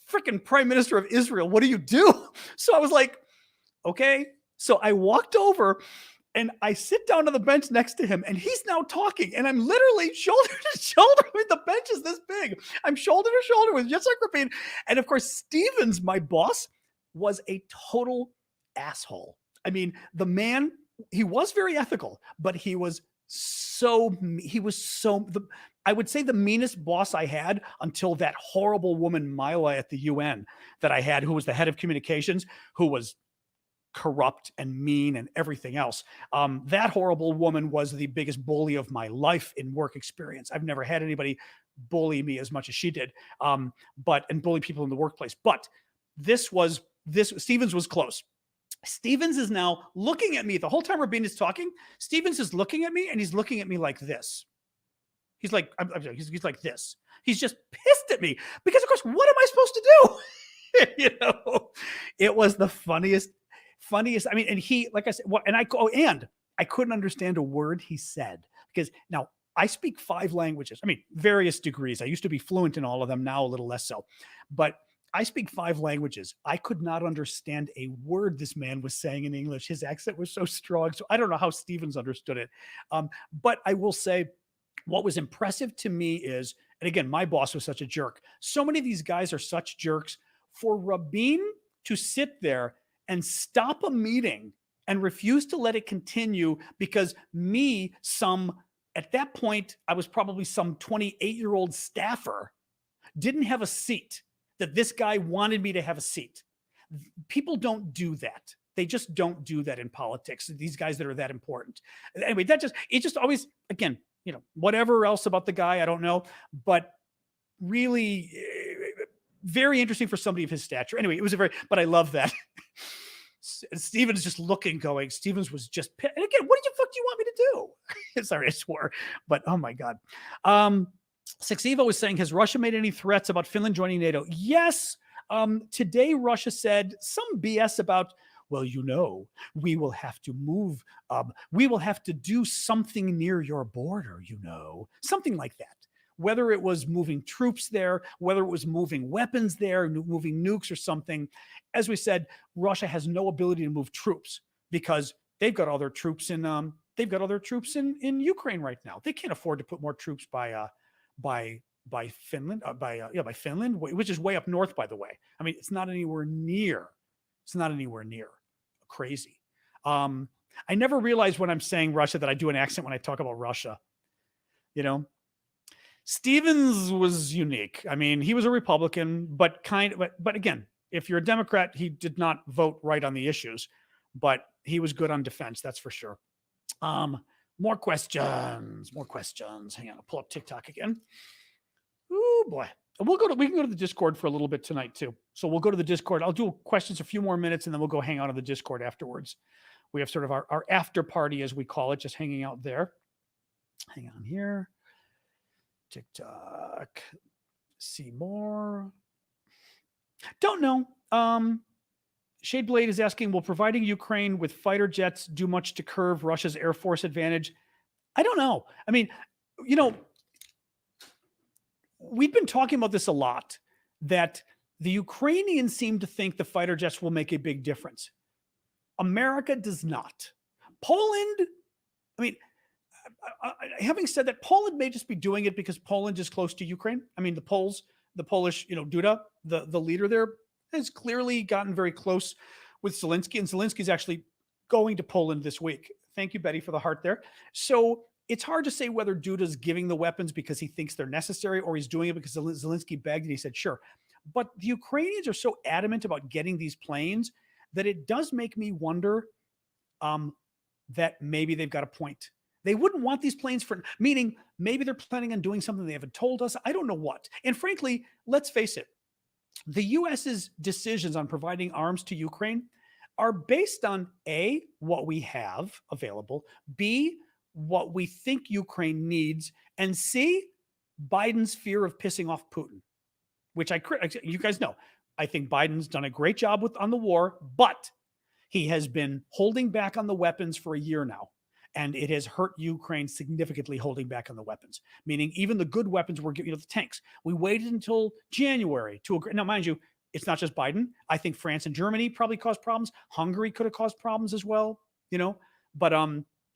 A: freaking Prime Minister of Israel. What do you do? So I was like, okay. So I walked over and I sit down on the bench next to him, and he's now talking, and I'm literally shoulder to shoulder. I mean, the bench is this big. I'm shoulder to shoulder with Yitzhak Rabin. And of course, Stevens, my boss, was a total asshole. I mean, the man, he was very ethical, but I would say the meanest boss I had until that horrible woman, Mila, at the UN that I had, who was the head of communications, who was corrupt and mean and everything else. That horrible woman was the biggest bully of my life in work experience. I've never had anybody bully me as much as she did, and bully people in the workplace. But Stevens was close. Stevens is now looking at me the whole time Rabin is talking. Stevens is looking at me, and he's looking at me like this. He's like, he's like this. He's just pissed at me because, of course, what am I supposed to do? It was the funniest. I mean, and he, like I said, and I couldn't understand a word he said, because now I speak 5 languages. I mean, various degrees. I used to be fluent in all of them, now a little less so. But I speak 5 languages. I could not understand a word this man was saying in English. His accent was so strong. So I don't know how Stevens understood it. But I will say, what was impressive to me is, and again, my boss was such a jerk. So many of these guys are such jerks. For Rabin to sit there and stop a meeting and refuse to let it continue because at that point, I was probably some 28-year-old staffer, didn't have a seat, that this guy wanted me to have a seat. People don't do that. They just don't do that in politics. These guys that are that important. Anyway, it just always, again, whatever else about the guy, I don't know, but really very interesting for somebody of his stature. Anyway, but I love that. Stevens just looking, going, Stevens was just pissed. And again, what the fuck do you want me to do? Sorry, I swore, but oh my God. Sexivo was saying, has Russia made any threats about Finland joining NATO? Yes. Today, Russia said some BS about, well, we will have to move. We will have to do something near your border, something like that. Whether it was moving troops there, whether it was moving weapons there, moving nukes or something. As we said, Russia has no ability to move troops because they've got all their troops in Ukraine right now. They can't afford to put more troops by Finland, by Finland, which is way up north, by the way. I mean, it's not anywhere near crazy. I never realize when I'm saying Russia that I do an accent when I talk about Russia. Stevens was unique. I mean, he was a Republican, but again, if you're a Democrat, he did not vote right on the issues, but he was good on defense. That's for sure. More questions. Hang on, I'll pull up TikTok again. Oh boy. We can go to the Discord for a little bit tonight too. So we'll go to the Discord. I'll do questions a few more minutes and then we'll go hang out on the Discord afterwards. We have sort of our after party, as we call it, just hanging out there. Hang on here. TikTok. See more. Don't know. Shadeblade is asking, will providing Ukraine with fighter jets do much to curb Russia's Air Force advantage? I don't know. I mean, we've been talking about this a lot, that the Ukrainians seem to think the fighter jets will make a big difference. America does not. Poland, I mean, having said that, Poland may just be doing it because Poland is close to Ukraine. I mean, the Polish, Duda, the leader there, has clearly gotten very close with Zelensky, and Zelensky's actually going to Poland this week. Thank you, Betty, for the heart there. So it's hard to say whether Duda's giving the weapons because he thinks they're necessary, or he's doing it because Zelensky begged and he said, sure. But the Ukrainians are so adamant about getting these planes that it does make me wonder that maybe they've got a point. They wouldn't want these planes for, meaning maybe they're planning on doing something they haven't told us. I don't know what. And frankly, let's face it, the US's decisions on providing arms to Ukraine are based on A, what we have available, B, what we think Ukraine needs, and C, Biden's fear of pissing off Putin, which you guys know. I think Biden's done a great job on the war, but he has been holding back on the weapons for a year now. And it has hurt Ukraine significantly, holding back on the weapons, meaning even the good weapons we're giving, the tanks. We waited until January to agree. Now, mind you, it's not just Biden. I think France and Germany probably caused problems. Hungary could have caused problems as well, But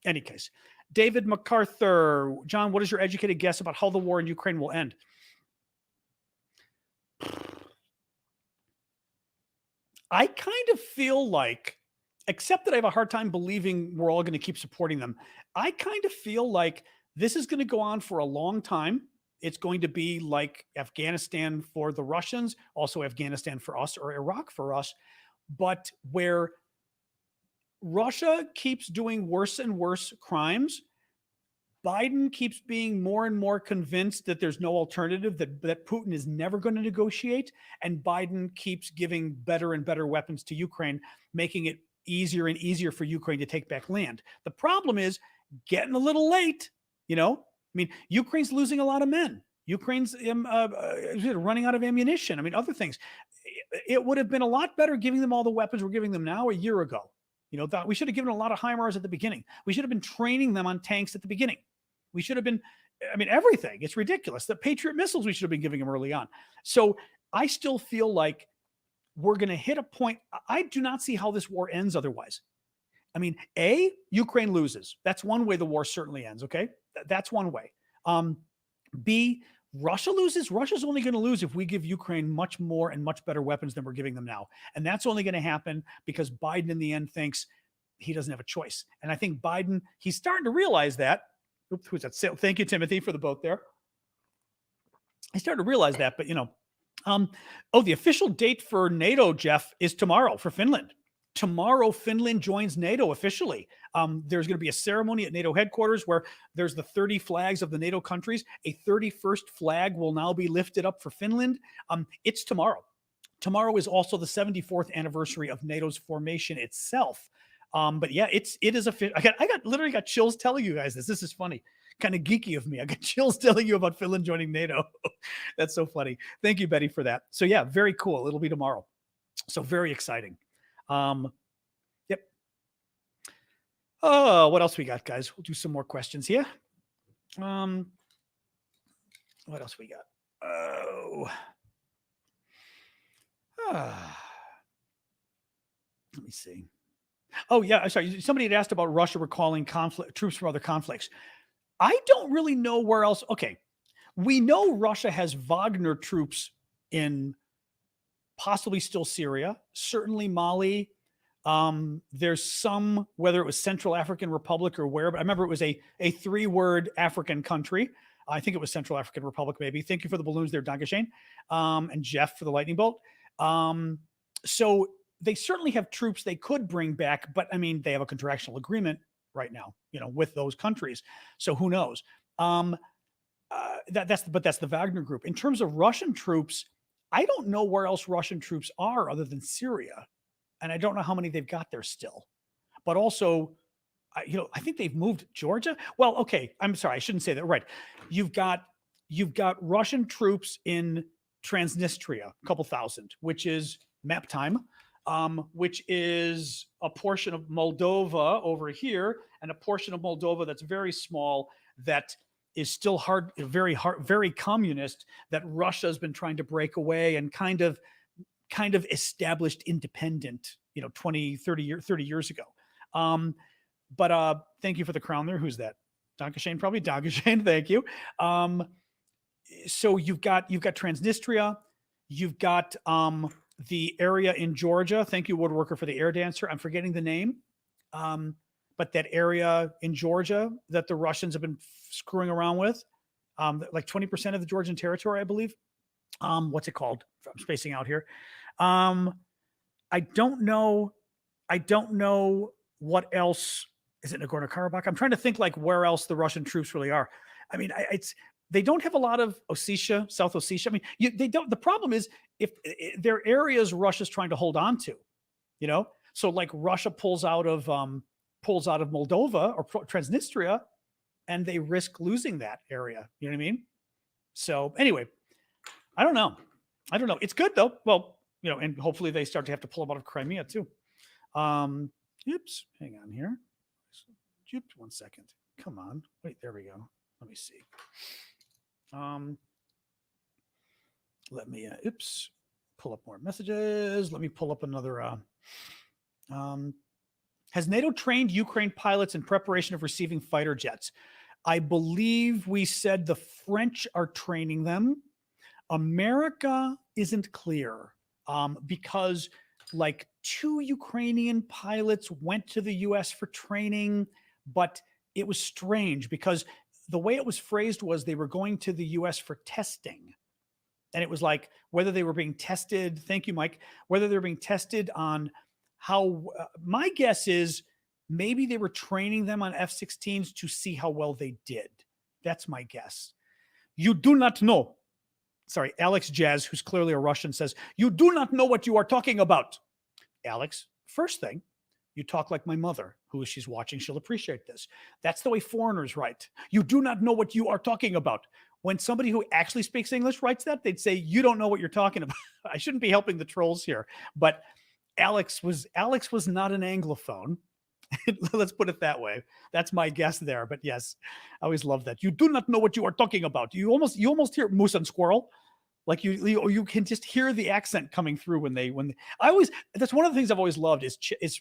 A: any case, David MacArthur, John, what is your educated guess about how the war in Ukraine will end? I kind of feel like, except that I have a hard time believing we're all going to keep supporting them, I kind of feel like this is going to go on for a long time. It's going to be like Afghanistan for the Russians, also Afghanistan for us, or Iraq for us, but where Russia keeps doing worse and worse crimes, Biden keeps being more and more convinced that there's no alternative, that Putin is never going to negotiate, and Biden keeps giving better and better weapons to Ukraine, making it easier and easier for Ukraine to take back land. The problem is getting a little late, I mean, Ukraine's losing a lot of men. Ukraine's running out of ammunition. I mean, other things. It would have been a lot better giving them all the weapons we're giving them now a year ago. We should have given a lot of HIMARS at the beginning. We should have been training them on tanks at the beginning. We should have been, everything. It's ridiculous. The Patriot missiles we should have been giving them early on. So I still feel like we're going to hit a point. I do not see how this war ends otherwise. A, Ukraine loses. That's one way the war certainly ends, okay? That's one way. B, Russia loses. Russia's only going to lose if we give Ukraine much more and much better weapons than we're giving them now. And that's only going to happen because Biden in the end thinks he doesn't have a choice. And I think Biden, he's starting to realize that. Oops, who's that? Thank you, Timothy, for the boat there. He's starting to realize that, but the official date for NATO, Jeff, is tomorrow for Finland. Tomorrow, Finland joins NATO officially. There's going to be a ceremony at NATO headquarters where there's the 30 flags of the NATO countries. A 31st flag will now be lifted up for Finland. It's tomorrow. Tomorrow is also the 74th anniversary of NATO's formation itself. But yeah, it is official. I literally got chills telling you guys this. This is funny. Kind of geeky of me. I got chills telling you about Finland joining NATO. That's so funny. Thank you, Betty, for that. So yeah, very cool. It'll be tomorrow. So very exciting. Yep. Oh, what else we got, guys? We'll do some more questions here. What else we got? Let me see. Oh yeah, sorry. Somebody had asked about Russia recalling troops from other conflicts. I don't really know where else. Okay, we know Russia has Wagner troops in possibly still Syria, certainly Mali. There's some, whether it was Central African Republic or where, but I remember it was a 3-word African country. I think it was Central African Republic, maybe. Thank you for the balloons there, Dankeschön. And Jeff for the lightning bolt. So they certainly have troops they could bring back, but they have a contractual agreement right now, with those countries. So who knows? That's the Wagner group. In terms of Russian troops, I don't know where else Russian troops are other than Syria. And I don't know how many they've got there still. But also, I think they've moved Georgia. Well, okay. I'm sorry. I shouldn't say that. Right. You've got Russian troops in Transnistria, a couple thousand, which is map time, which is a portion of Moldova over here and a portion of Moldova that's very small that is still very communist, that Russia has been trying to break away and kind of established independent, 20, 30 years ago. But thank you for the crown there. Who's that? Dankeschön, probably. Dankeschön, thank you. So you've got Transnistria, you've got the area in Georgia. Thank you, woodworker, for the air dancer. I'm forgetting the name. But that area in Georgia that the Russians have been screwing around with, like 20% of the Georgian territory, I believe. What's it called? I'm spacing out here. I don't know what else. Is it Nagorno-Karabakh? I'm trying to think like where else the Russian troops really are. I mean, they don't have a lot of Ossetia, South Ossetia. I mean, they don't. The problem is if there are areas Russia's trying to hold on to, so like Russia pulls out of Moldova or Transnistria, and they risk losing that area. You know what I mean? So anyway, I don't know. It's good though. Well, and hopefully they start to have to pull them out of Crimea too. Oops, hang on here. Oops, 1 second. Come on. Wait, there we go. Let me see. Let me, pull up more messages. Let me pull up another. Has NATO trained Ukraine pilots in preparation of receiving fighter jets? I believe we said the French are training them. America isn't clear because like 2 Ukrainian pilots went to the US for training, but it was strange because the way it was phrased was they were going to the US for testing. And it was like whether they were being tested, thank you, Mike, whether they were being tested on how, my guess is maybe they were training them on F-16s to see how well they did. That's my guess. You do not know. Sorry, Alex Jazz, who's clearly a Russian, says, you do not know what you are talking about. Alex, first thing, you talk like my mother, who, if she's watching, she'll appreciate this. That's the way foreigners write. You do not know what you are talking about. When somebody who actually speaks English writes that, they'd say, you don't know what you're talking about. I shouldn't be helping the trolls here. But Alex was not an Anglophone. Let's put it that way. That's my guess there. But yes, I always love that. You do not know what you are talking about. You almost hear moose and squirrel. Like you can just hear the accent coming through when that's one of the things I've always loved is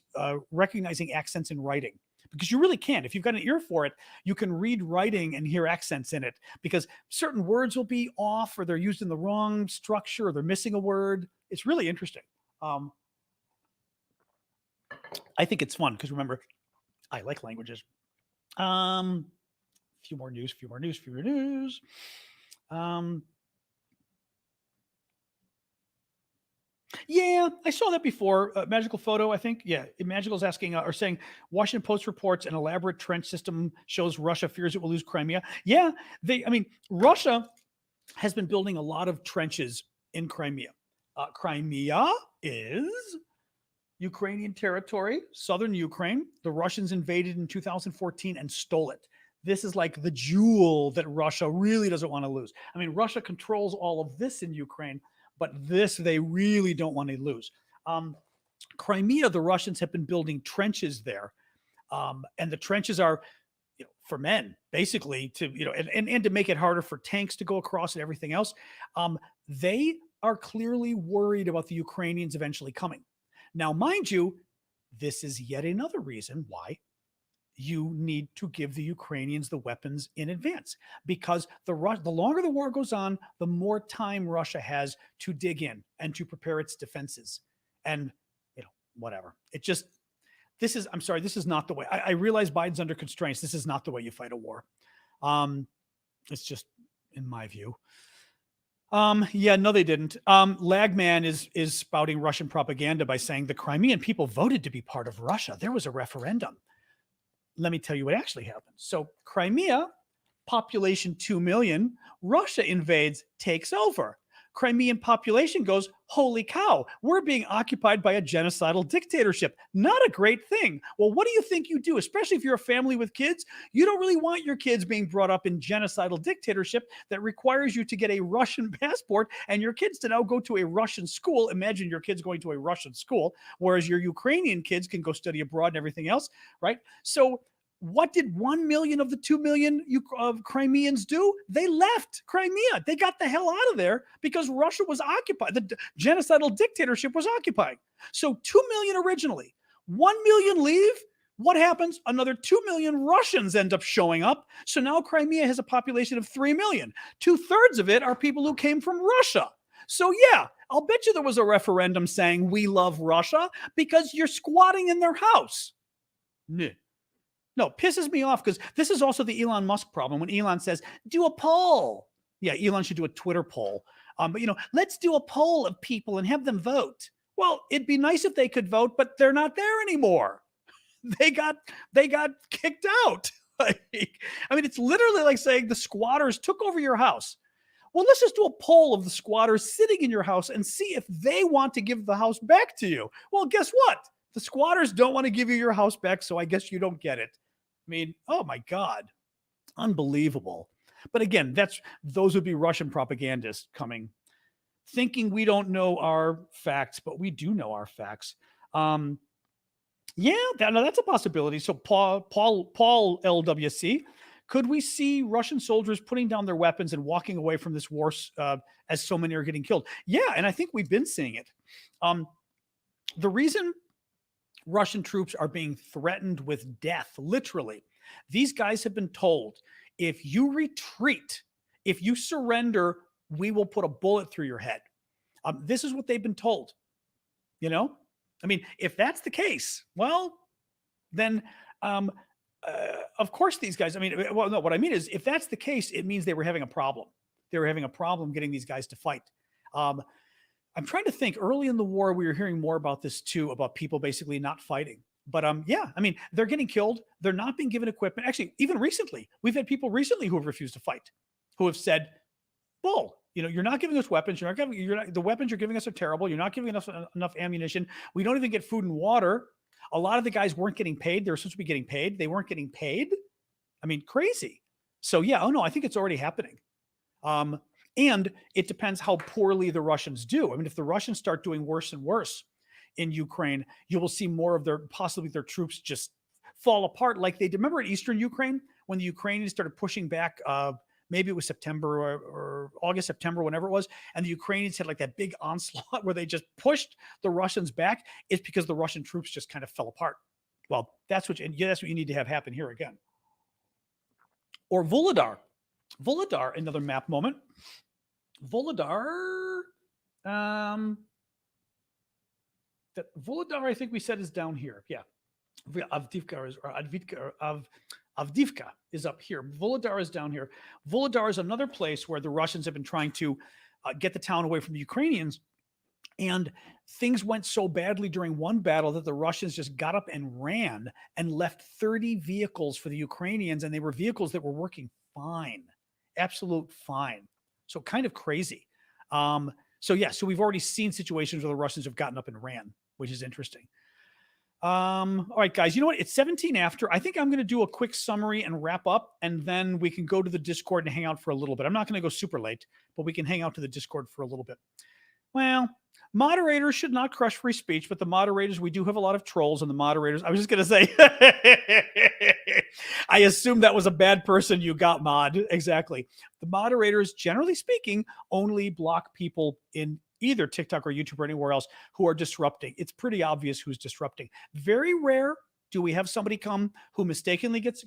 A: recognizing accents in writing, because you really can. If you've got an ear for it, you can read writing and hear accents in it, because certain words will be off, or they're used in the wrong structure, or they're missing a word. It's really interesting. I think it's fun because, remember, I like languages. Few more news. Yeah, I saw that before. Magical Photo, I think. Yeah, Magical's asking or saying Washington Post reports an elaborate trench system shows Russia fears it will lose Crimea. Yeah, Russia has been building a lot of trenches in Crimea. Crimea is Ukrainian territory, southern Ukraine. The Russians invaded in 2014 and stole it. This is like the jewel that Russia really doesn't want to lose. I mean, Russia controls all of this in Ukraine, but this they really don't want to lose. Crimea, the Russians have been building trenches there. And the trenches are, for men, basically, to, and to make it harder for tanks to go across and everything else. They are clearly worried about the Ukrainians eventually coming. Now, mind you, this is yet another reason why you need to give the Ukrainians the weapons in advance, because the longer the war goes on, the more time Russia has to dig in and to prepare its defenses. And, whatever. I'm sorry, this is not the way. I realize Biden's under constraints. This is not the way you fight a war. It's just, in my view. Yeah, no, they didn't. Lagman is spouting Russian propaganda by saying the Crimean people voted to be part of Russia. There was a referendum. Let me tell you what actually happened. So Crimea, population 2 million, Russia invades, takes over. Crimean population goes, holy cow, we're being occupied by a genocidal dictatorship. Not a great thing. Well, what do you think you do? Especially if you're a family with kids, you don't really want your kids being brought up in genocidal dictatorship that requires you to get a Russian passport and your kids to now go to a Russian school. Imagine your kids going to a Russian school, whereas your Ukrainian kids can go study abroad and everything else, right? So what did 1 million of the 2 million Crimeans do? They left Crimea. They got the hell out of there because Russia was occupied. The genocidal dictatorship was occupying. So 2 million originally, 1 million leave. What happens? Another 2 million Russians end up showing up. So now Crimea has a population of 3 million. 2/3 of it are people who came from Russia. So yeah, I'll bet you there was a referendum saying we love Russia because you're squatting in their house. No, pisses me off because this is also the Elon Musk problem when Elon says, do a poll. Yeah, Elon should do a Twitter poll. But, let's do a poll of people and have them vote. Well, it'd be nice if they could vote, but they're not there anymore. They got kicked out. It's literally like saying the squatters took over your house. Well, let's just do a poll of the squatters sitting in your house and see if they want to give the house back to you. Well, guess what? The squatters don't want to give you your house back, so I guess you don't get it. Oh my God, unbelievable. But again, those would be Russian propagandists coming, thinking we don't know our facts, but we do know our facts. That's a possibility. So Paul LWC, could we see Russian soldiers putting down their weapons and walking away from this war as so many are getting killed? Yeah, and I think we've been seeing it. The reason Russian troops are being threatened with death, literally, these guys have been told, if you retreat, if you surrender, we will put a bullet through your head. This is what they've been told. If that's the case, well, then of course these guys, what I mean is if that's the case, it means they were having a problem. They were having a problem getting these guys to fight. I'm trying to think, early in the war, we were hearing more about this too, about people basically not fighting. But they're getting killed. They're not being given equipment. Actually, even recently, we've had people recently who have refused to fight, who have said, bull, you're not giving us weapons. The weapons you're giving us are terrible. You're not giving us enough ammunition. We don't even get food and water. A lot of the guys weren't getting paid. They were supposed to be getting paid. They weren't getting paid. Crazy. So yeah, I think it's already happening. And it depends how poorly the Russians do. If the Russians start doing worse and worse in Ukraine, you will see more of possibly their troops just fall apart like they did. Remember in Eastern Ukraine, when the Ukrainians started pushing back, maybe it was September or August, September, whenever it was, and the Ukrainians had like that big onslaught where they just pushed the Russians back. It's because the Russian troops just kind of fell apart. Well, that's what you need to have happen here again. Or Volodar. Volodar, another map moment. Volodar, Volodar, I think we said is down here. Yeah, Avdiivka is up here. Volodar is down here. Volodar is another place where the Russians have been trying to get the town away from the Ukrainians, and things went so badly during one battle that the Russians just got up and ran and left 30 vehicles for the Ukrainians, and they were vehicles that were working fine, absolute fine. So kind of crazy. So we've already seen situations where the Russians have gotten up and ran, which is interesting. All right, guys, you know what? It's 17 after. I think I'm going to do a quick summary and wrap up, and then we can go to the Discord and hang out for a little bit. I'm not going to go super late, but we can hang out to the Discord for a little bit. Well, moderators should not crush free speech, but the moderators, we do have a lot of trolls, and the moderators, I was just going to say, I assume that was a bad person you got, Mod. Exactly. The moderators, generally speaking, only block people in either TikTok or YouTube or anywhere else who are disrupting. It's pretty obvious who's disrupting. Very rare do we have somebody come who mistakenly gets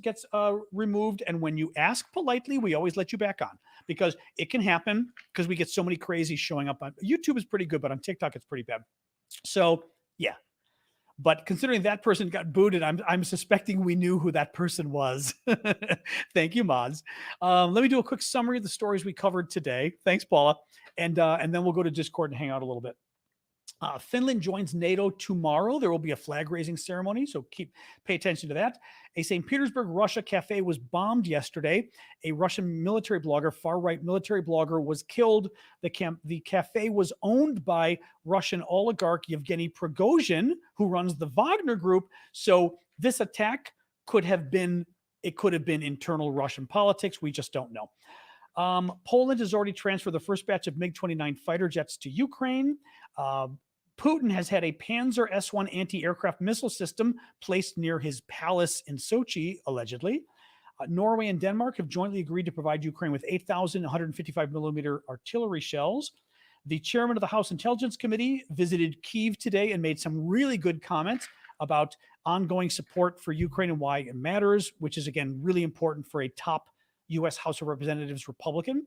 A: removed, and when you ask politely, we always let you back on, because it can happen because we get so many crazies showing up on YouTube. Is pretty good, but on TikTok it's pretty bad. So yeah. But considering that person got booted, I'm suspecting we knew who that person was. Thank you, mods. Let me do a quick summary of the stories we covered today. Thanks, Paula. And then we'll go to Discord and hang out a little bit. Finland joins NATO tomorrow. There will be a flag raising ceremony, so pay attention to that. A St. Petersburg, Russia cafe was bombed yesterday. A Russian military blogger, far-right military blogger, was killed. The cafe was owned by Russian oligarch Yevgeny Prigozhin, who runs the Wagner Group. So this attack could have been internal Russian politics. We just don't know. Poland has already transferred the first batch of MiG-29 fighter jets to Ukraine. Putin has had a Panzer S-1 anti-aircraft missile system placed near his palace in Sochi, allegedly. Norway and Denmark have jointly agreed to provide Ukraine with 8,155 millimeter artillery shells. The chairman of the House Intelligence Committee visited Kyiv today and made some really good comments about ongoing support for Ukraine and why it matters, which is, again, really important for a top U.S. House of Representatives Republican.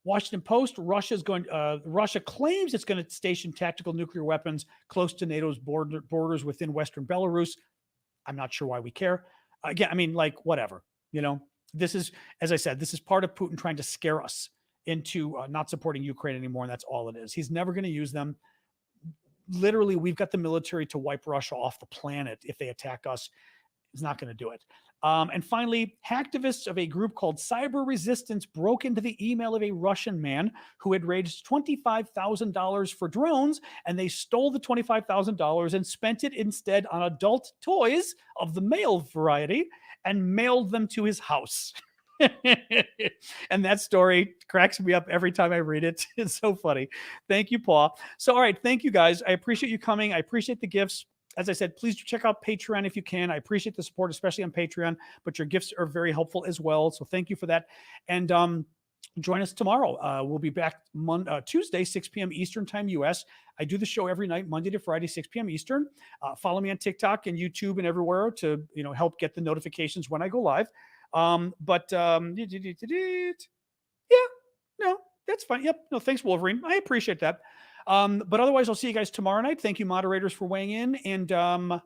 A: Washington Post, Russia claims it's going to station tactical nuclear weapons close to NATO's borders within Western Belarus. I'm not sure why we care. Again, I mean, like, whatever, this is, as I said, this is part of Putin trying to scare us into not supporting Ukraine anymore. And that's all it is. He's never going to use them. Literally, we've got the military to wipe Russia off the planet if they attack us. He's not going to do it. And finally, hacktivists of a group called Cyber Resistance broke into the email of a Russian man who had raised $25,000 for drones, and they stole the $25,000 and spent it instead on adult toys of the male variety and mailed them to his house. And that story cracks me up every time I read it. It's so funny. Thank you, Paul. So, all right. Thank you, guys. I appreciate you coming. I appreciate the gifts. As I said, please check out Patreon if you can. I appreciate the support, especially on Patreon, but your gifts are very helpful as well. So thank you for that. And join us tomorrow. We'll be back Tuesday, 6 p.m. Eastern time, U.S. I do the show every night, Monday to Friday, 6 p.m. Eastern. Follow me on TikTok and YouTube and everywhere to help get the notifications when I go live. Yeah, no, that's fine. Yep. No, thanks, Wolverine. I appreciate that. But otherwise, I'll see you guys tomorrow night. Thank you, moderators, for weighing in. And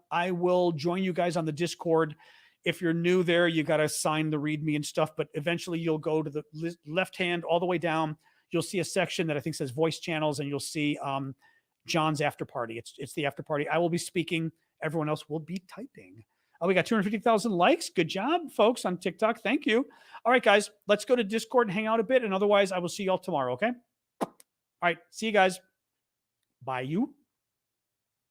A: I will join you guys on the Discord. If you're new there, you got to sign the README and stuff. But eventually, you'll go to the left hand all the way down. You'll see a section that I think says voice channels, and you'll see John's after party. It's the after party. I will be speaking. Everyone else will be typing. Oh, we got 250,000 likes. Good job, folks, on TikTok. Thank you. All right, guys, let's go to Discord and hang out a bit. And otherwise, I will see y'all tomorrow, okay? All right, see you guys. Bye, you.